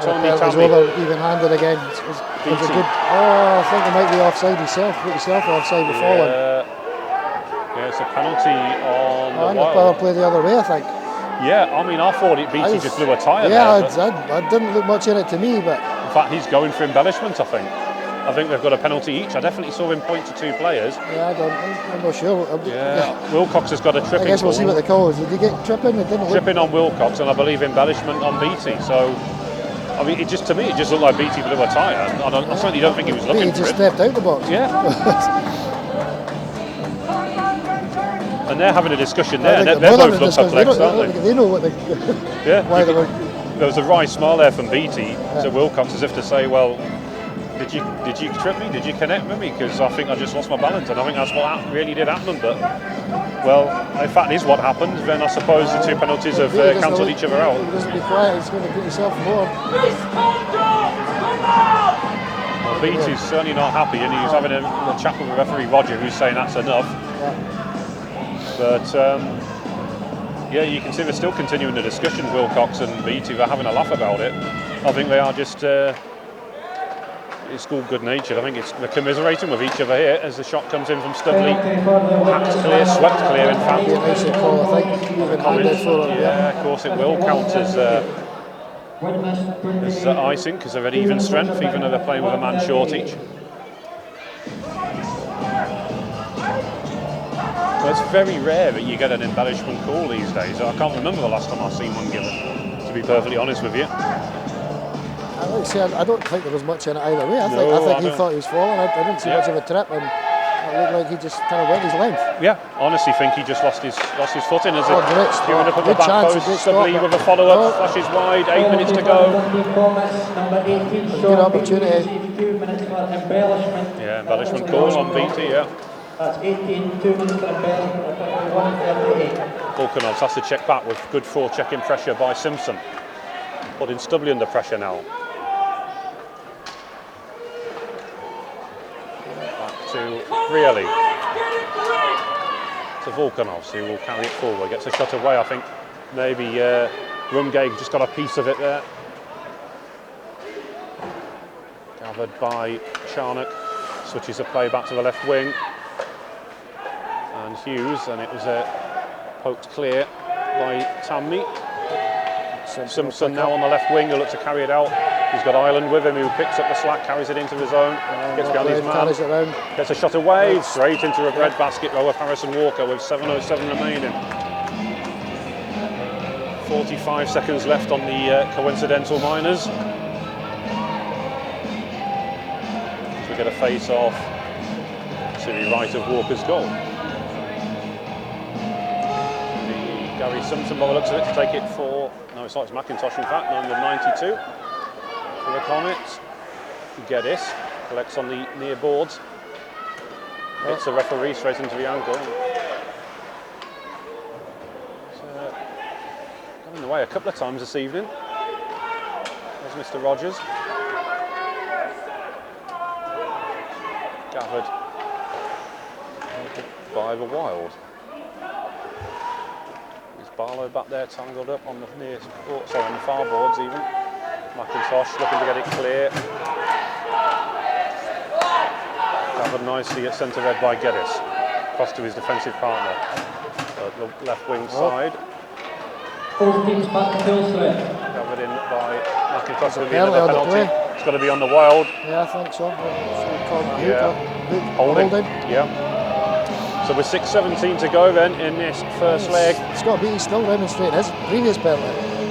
Tony It was Tammy. over even-handed again. It was a good. Oh, I think it might be offside himself. Put yourself offside with falling. Yeah, it's a penalty on And the the power Wild. play the other way, I think. Yeah, I mean, I thought BT just blew a tyre yeah, there. I didn't look much in it to me, but In fact, he's going for embellishment, I think. I think they've got a penalty each. I definitely saw him point to 2 players. Yeah, I'm not sure. Wilcox has got a tripping. I guess we'll see what they call it. Did he get tripping? It didn't tripping on Wilcox, and I believe embellishment on Beattie. So, I mean, to me, it just looked like Beattie blew a tyre. I certainly don't think he was looking Beattie for just it. stepped out the box. Yeah. And they're having a discussion there. They're both look perplexed, aren't they? They know what they. Why they were. There was a wry smile there from Beattie to Wilcox, as if to say, "Well, did you trip me? Did you connect with me? Because I think I just lost my balance." And I think that's what really did happen. But well, if that is what happened, then I suppose the 2 penalties have cancelled each other out. If he doesn't be quiet, he's going to put himself forward. Well, Beattie's certainly not happy, and he's having a chat with the referee Roger, who's saying that's enough. Yeah. But yeah, you can see they're still continuing the discussion. Wilcox and Beattie, they're having a laugh about it. I think they are just. It's all good natured. I think they're commiserating with each other here as the shot comes in from Studley. Hacked clear, swept clear, in fact. Be a nice call, I think. Yeah, of course it will count as icing because they're at even strength, even though they're playing with a man short each. So it's very rare that you get an embellishment call these days. I can't remember the last time I've seen one given, to be perfectly honest with you. I don't think there was much in it either way. I think he thought he was falling. I didn't see much of a trip, and it looked like he just kind of went his length. Yeah, honestly think he just lost his footing as great queuing up at the back post. Studley with a follow-up, flashes wide, 8 minutes to go. Good opportunity. Yeah, embellishment call on Beattie, yeah. That's 18, 2 minutes for embellishment, 1:38. Volkanovs has to check back with good forechecking pressure by Simpson. Putting Studley under pressure now. Back to Moralee. To Volkanovs, who will carry it forward. Gets a shot away, I think. Maybe Rumgay just got a piece of it there. Gathered by Charnock. Switches the play back to the left wing. And Hughes, and it was poked clear by Tammy. Simpson now on the left wing, who looks to carry it out. He's got Ireland with him, who picks up the slack, carries it into his own, gets behind his man, gets a shot away, straight into a breadbasket over Harrison Walker with 7:07 remaining. 45 seconds left on the coincidental minors. So we get a face-off to the right of Walker's goal. Gary Simpson, by the looks of it, to take it for, no, it's not, it's McIntosh in fact, number 92 for the Comets. Geddes collects on the near boards, hits the referee straight into the ankle. It's got in the way a couple of times this evening. There's Mr. Rogers. Gathered by the Wild. Barlow back there, tangled up on the on the far boards even. McIntosh looking to get it clear. Gathered nicely at centre red by Geddes. Cross to his defensive partner at the left wing side. Both teams back to full strength. Gathered in by McIntosh with another penalty. It's got to be on the Wild. Yeah, I think so. Holding. Yeah. So with 6:17 to go then in this first leg. It's got to be, he's still demonstrating his previous penalty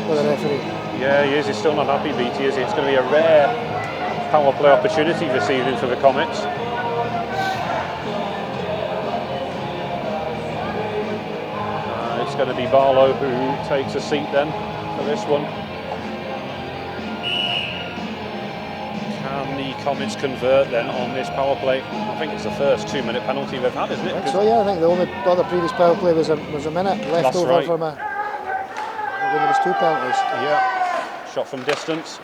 with the referee. Yeah, he is. He's still not happy, Beattie, is he? It's going to be a rare power play opportunity this evening for the Comets. It's going to be Barlow who takes a seat then for this one. Can the Comets convert then on this power play? I think it's the first 2-minute penalty they've had, isn't it? I think so, yeah. I think the only other previous power play was a minute left. That's over right. From when there was 2 penalties. Yeah, shot from distance,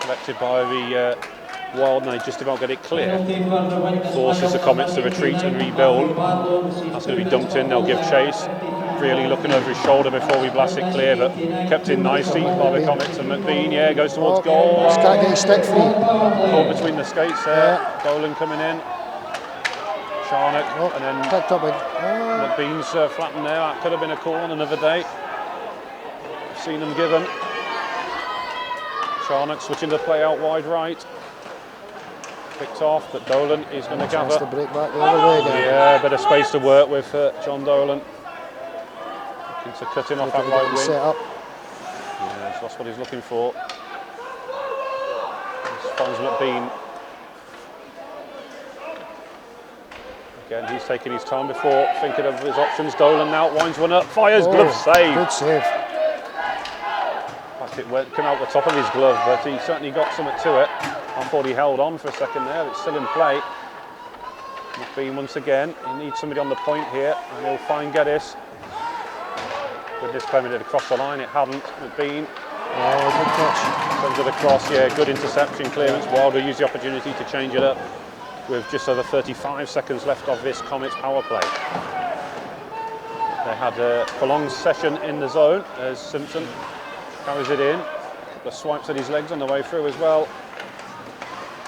collected by the Wild, and they just about get it clear. Forces the Comets to retreat and rebuild. That's going to be dumped in. They'll give chase. Really looking over his shoulder before we blast it clear, but kept in nicely by the Comets. And McBean, yeah, goes towards goal. Just can't get his stick free. Caught between the skates there. Yeah. Boland coming in. Charnock, and then picked up McBean's flattened there. That could have been a call on another day. Seen them given. Charnock switching the play out wide right. picked off, but Dolan is going to gather. To break back the other way again. Yeah, a bit of space to work with John Dolan. Looking to cut him off that right wing. Set up. Yeah, that's what he's looking for. Finds McBean. Again, he's taking his time before thinking of his options. Dolan now winds one up, fires, glove save. Good save. It came out the top of his glove, but he certainly got something to it. I thought he held on for a second there. It's still in play. McBean once again. He needs somebody on the point here, and he'll find Geddes. Widnes claiming it across the line. It hadn't. McBean. Good catch. Sends it across. Yeah, good interception clearance. Wilder used the opportunity to change it up with just over 35 seconds left of this Comets power play. They had a prolonged session in the zone as Simpson carries it in. The swipes at his legs on the way through as well.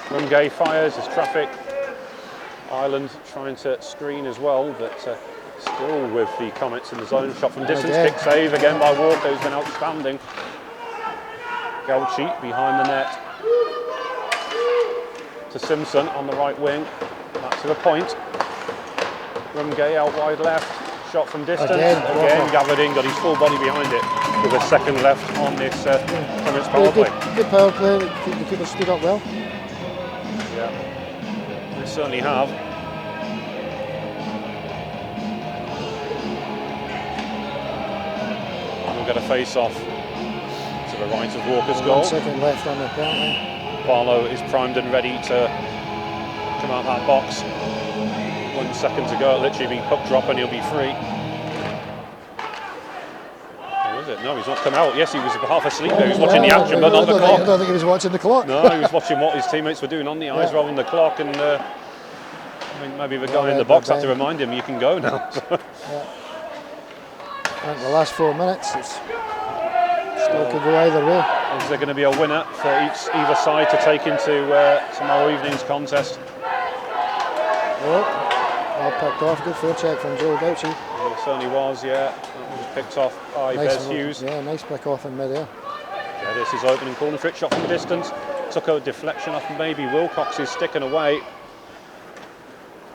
Rumgay fires, there's traffic. Ireland trying to screen as well, but still with the Comets in the zone. Shot from distance, kick save again by Walker, who's been outstanding. Gauchi behind the net. To Simpson on the right wing. Back to the point. Rumgay out wide left. Shot from distance. Again gathered in, got his full body behind it. With a second left on this Comets power play. Good power play, the keeper stood up well. Yeah, they certainly have. We'll get a face-off to the right of Walker's goal. 1 second left on the penalty. Barlow is primed and ready to come out that box. 1 second to go, literally be puck drop and he'll be free. No, he's not come out. Yes, he was half asleep there. He was watching the action, but not the clock. I don't think he was watching the clock. No, he was watching what his teammates were doing on the ice rather than the clock. And I mean, maybe the guy in the box had to remind him, you can go now. And the last 4 minutes, it's still could go either way. Is there going to be a winner for either side to take into tomorrow evening's contest? Well picked off. Good forecheck from Joe Gauchi. It certainly was, yeah. That was picked off by Bez Hughes. Yeah, nice pick off in mid-air. Yeah, this is opening corner trick shot from distance. Took a deflection off maybe Wilcox's sticking away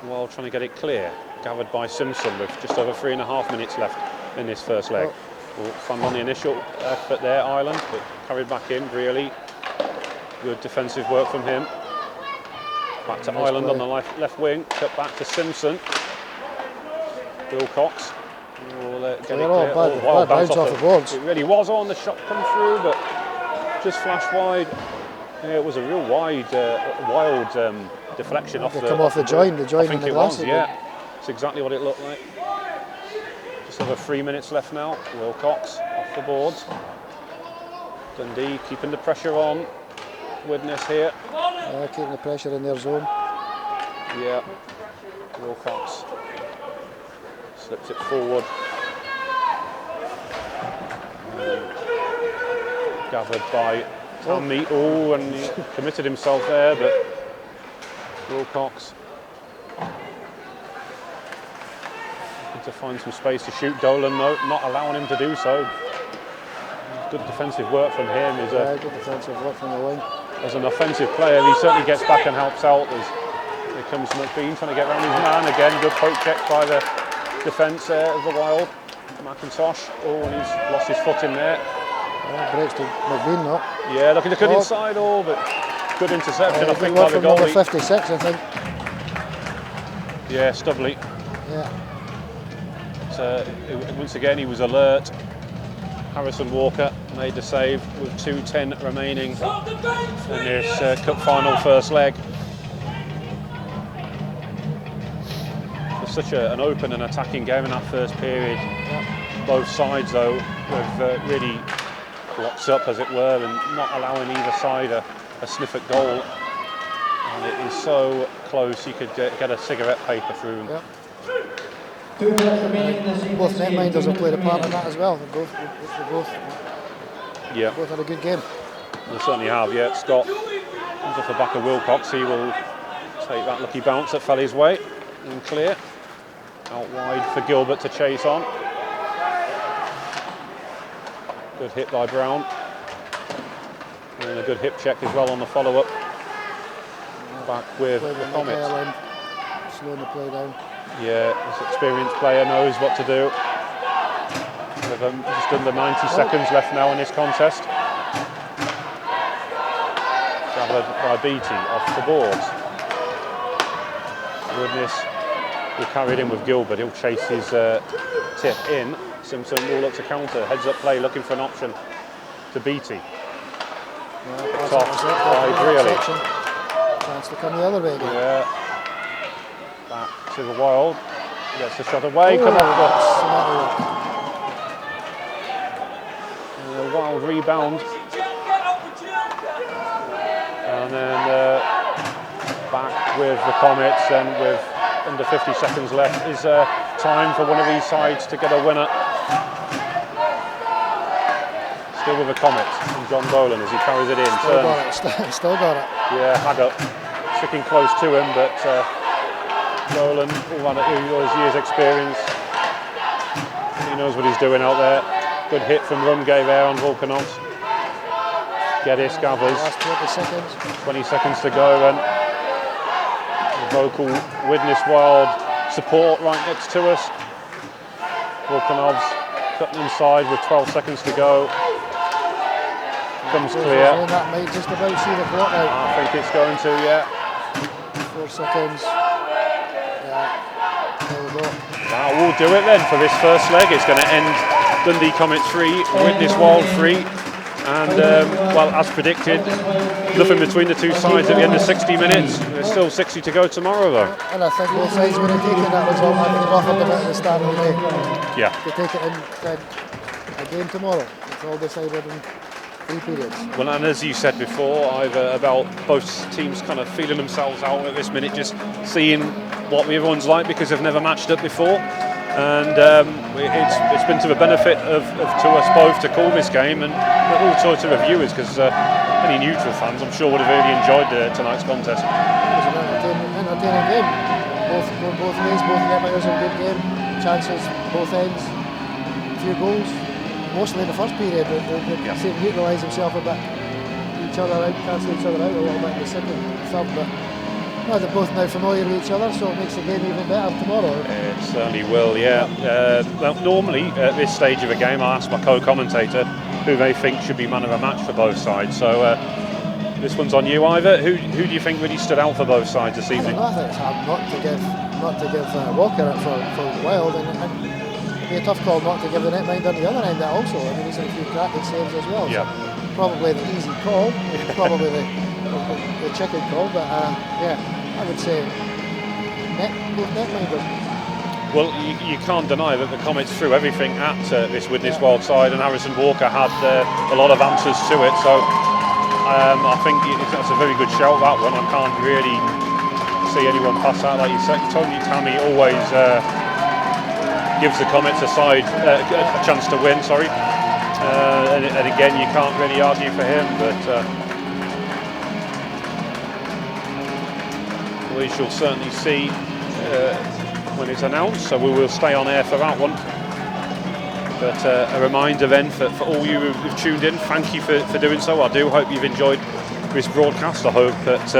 while trying to get it clear. Gathered by Simpson with just over 3.5 minutes left in this first leg. Fun on the initial effort there, Ireland, but carried back in, really. Good defensive work from him. Back to Ireland on the left wing, cut back to Simpson. Wilcox. Get it clear. Bad bounce off the boards. It really was on, the shot come through, but just flashed wide. Yeah, it was a real wild deflection off the... Come off the join, I think it was, yeah. It's exactly what it looked like. Just over 3 minutes left now. Wilcox off the boards. Dundee keeping the pressure on. Widnes here. Keeping the pressure in their zone. Yeah. Wilcox slips it forward. Gathered by Tommy. Oh, and he committed himself there, but Wilcox looking to find some space to shoot. Dolan, though, not allowing him to do so. Good defensive work from him. Good defensive work from the wing. As an offensive player, he certainly gets back and helps out. Here comes McBean trying to get around his man again. Good poke check by the defence there of the Wild. McIntosh, and he's lost his foot in there. Breaks to McBean now. Yeah, looking to cut inside, but good interception, I think, by the goalie. Number 56, I think. Yeah, Stubley. Yeah. But, once again, he was alert. Harrison Walker made the save with 2:10 remaining in this cup final first leg. It's such an open and attacking game in that first period. Yeah. Both sides, though, have really locked up, as it were, and not allowing either side a sniff at goal. And it is so close, you could get a cigarette paper through them. Yeah. 2 minutes remaining in this Both netminders have played a part in that as well. They both had a good game. They certainly have, yeah. Scott comes off the back of Wilcox. He will take that lucky bounce that fell his way and clear. Out wide for Gilbert to chase on. Good hit by Brown. And a good hip check as well on the follow-up. back with the Comets. Slowing the play down. Yeah, this experienced player knows what to do. With just under 90 seconds left now in this contest. Gathered by Beattie off the boards. Widnes will carry it in with Gilbert. He'll chase his tip in. Simpson will look to counter. Heads up play looking for an option to Beattie. Soft wide really. Chance to come the other way again. Yeah. Back to the Wild. Gets the shot away. Come off the Wild rebound. And then back with the Comets, and with under 50 seconds left is time for one of these sides to get a winner. Still with the Comets and John Boland as he carries it in. Still got it. Yeah, Haggart sticking close to him, but Boland, all his years experience, he knows what he's doing out there. Good hit from Rumgay there on Volkanovs. Geddes gathers. Last 20 seconds. 20 seconds to go, and the vocal Widnes Wild support right next to us. Volkanovs cutting inside with 12 seconds to go. Comes clear. That might just about see the clock out. I think it's going to, yeah. 4 seconds. Yeah, there we go. That will do it then for this first leg. It's going to end Dundee Comets 3, Widnes Wild 3. And, well, as predicted, nothing between the two sides at the end of 60 minutes. There's still 60 to go tomorrow, though. And I think both sides would have taken that result having it offered them at the start of the day. Yeah. To take it in again tomorrow. It's all decided in 3 periods. Well, and as you said before, Ivor, about both teams kind of feeling themselves out at this minute, just seeing what everyone's like because they've never matched up before. And it's been to the benefit of to us both to call this game, and all sorts of viewers, because any neutral fans I'm sure would have really enjoyed tonight's contest. It was an entertaining game. Both ways, both netminders in a good game. Chances both ends. A few goals. Mostly in the first period. They seemed to neutralise themselves a bit. Each other out, cancel each other out a little bit in the second, third, but no, they're both now familiar with each other, so it makes the game even better tomorrow. It certainly will, yeah. Well, normally at this stage of a game, I ask my co-commentator who they think should be man of the match for both sides. So this one's on you, Ivor. Who do you think really stood out for both sides this evening? I think it's hard not to give Walker it for Wild, and it'd be a tough call not to give the netminder on the other end also. I mean, he's had a few cracking saves as well. Yeah. So probably the easy call, probably the chicken call, but yeah. I would say both netminders. Well, you can't deny that the Comets threw everything at this Widnes Wild side, and Harrison Walker had a lot of answers to it. So I think that's a very good shout, that one. I can't really see anyone pass that. Like you said, Tony Tammy always gives the Comets a chance to win. Sorry, and again, you can't really argue for him, but. We shall certainly see when it's announced, so we will stay on air for that one. But a reminder then for all you who've tuned in, thank you for doing so. I do hope you've enjoyed this broadcast. I hope that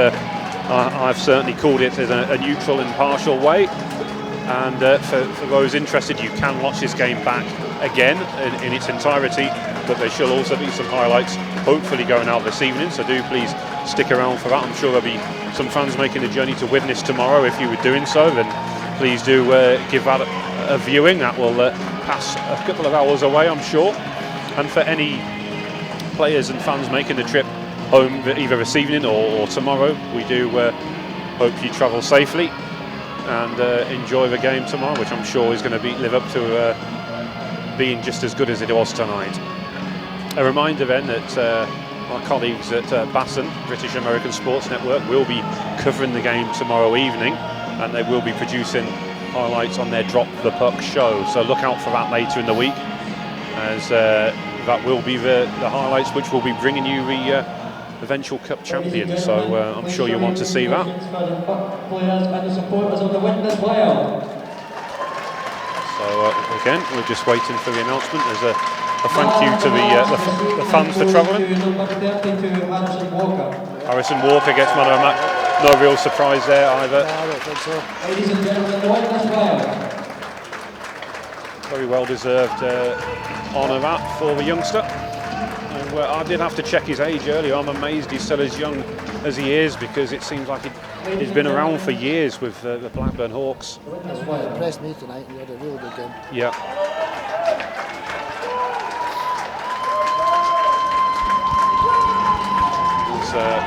I've certainly called it in a neutral, impartial way. And for those interested, you can watch this game back again in its entirety, but there shall also be some highlights hopefully going out this evening, so do please stick around for that. I'm sure there'll be some fans making the journey to Widnes tomorrow. If you were doing so, then please do give that a viewing. That will pass a couple of hours away, I'm sure. And for any players and fans making the trip home either this evening or tomorrow, we do hope you travel safely and enjoy the game tomorrow, which I'm sure is going to live up to being just as good as it was tonight. A reminder then that my colleagues at Basson, British American Sports Network, will be covering the game tomorrow evening, and they will be producing highlights on their Drop the Puck show. So look out for that later in the week, as that will be the highlights which will be bringing you the eventual Cup champion. So I'm sure you want to see that. So again, we're just waiting for the announcement. There's a thank you to the fans for travelling. Harrison Walker gets man of the match. no real surprise there either. No, I don't think so. Ladies and gentlemen, the Widnes well. Very well deserved honour that for the youngster. And I did have to check his age earlier. I'm amazed he's still as young as he is, because it seems like he's been around for years with the Blackburn Hawks. That's why it impressed me tonight. He had a really good game. Yeah.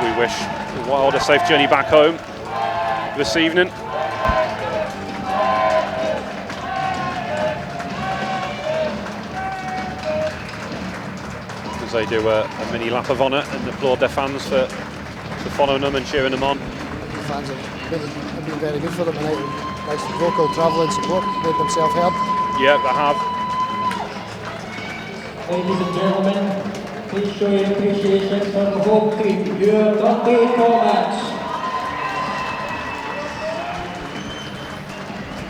We wish the Wild a safe journey back home this evening. As they do a mini lap of honour and applaud their fans for following them and cheering them on. The fans have been very good for them tonight. Nice vocal travelling support, made themselves heard. Yeah, they have. Ladies and gentlemen, please show your appreciation for the home team, your Dundee Comets.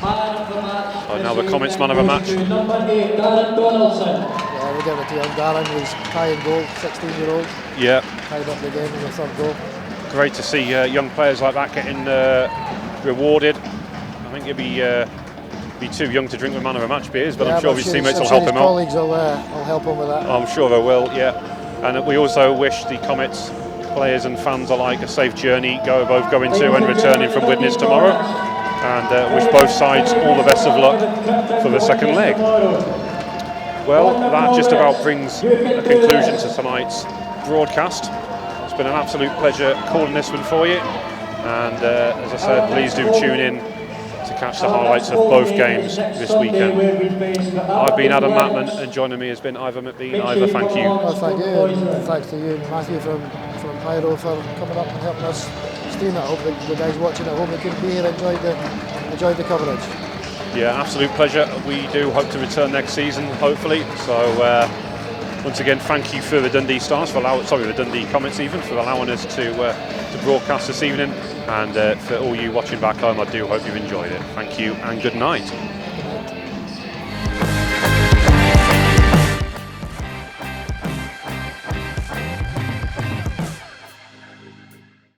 Man of the match. Oh, now the Comets man of the match. Number 8, Darren Donaldson. Yeah, we'll give it to young Darren. He's tying goal, 16-year-old. Yeah. Tied up the game in the third goal. Great to see young players like that getting rewarded. I think he'll be too young to drink the man of the match beers, but yeah, I'm sure his teammates will help him out. Colleagues will help him with that. I'm sure they will, yeah. And we also wish the Comets players and fans alike a safe journey, both going to and returning from Widnes tomorrow, and wish both sides all the best of luck for the second leg. Well, that just about brings a conclusion to tonight's broadcast. It's been an absolute pleasure calling this one for you, and as I said, please do tune in to catch the highlights of both games this weekend. I've been Adam Matman, and joining me has been Ivor McBean. Ivor, thank you. Well, thank you, and thanks to you and Matthew from Pyro for coming up and helping us stream it. I hope the guys watching at home who couldn't be here enjoyed the coverage. Yeah, absolute pleasure. We do hope to return next season, hopefully. So once again, thank you for the Dundee Stars, the Dundee Comets even, for allowing us to broadcast this evening. And for all you watching back home, I do hope you've enjoyed it. Thank you and good night.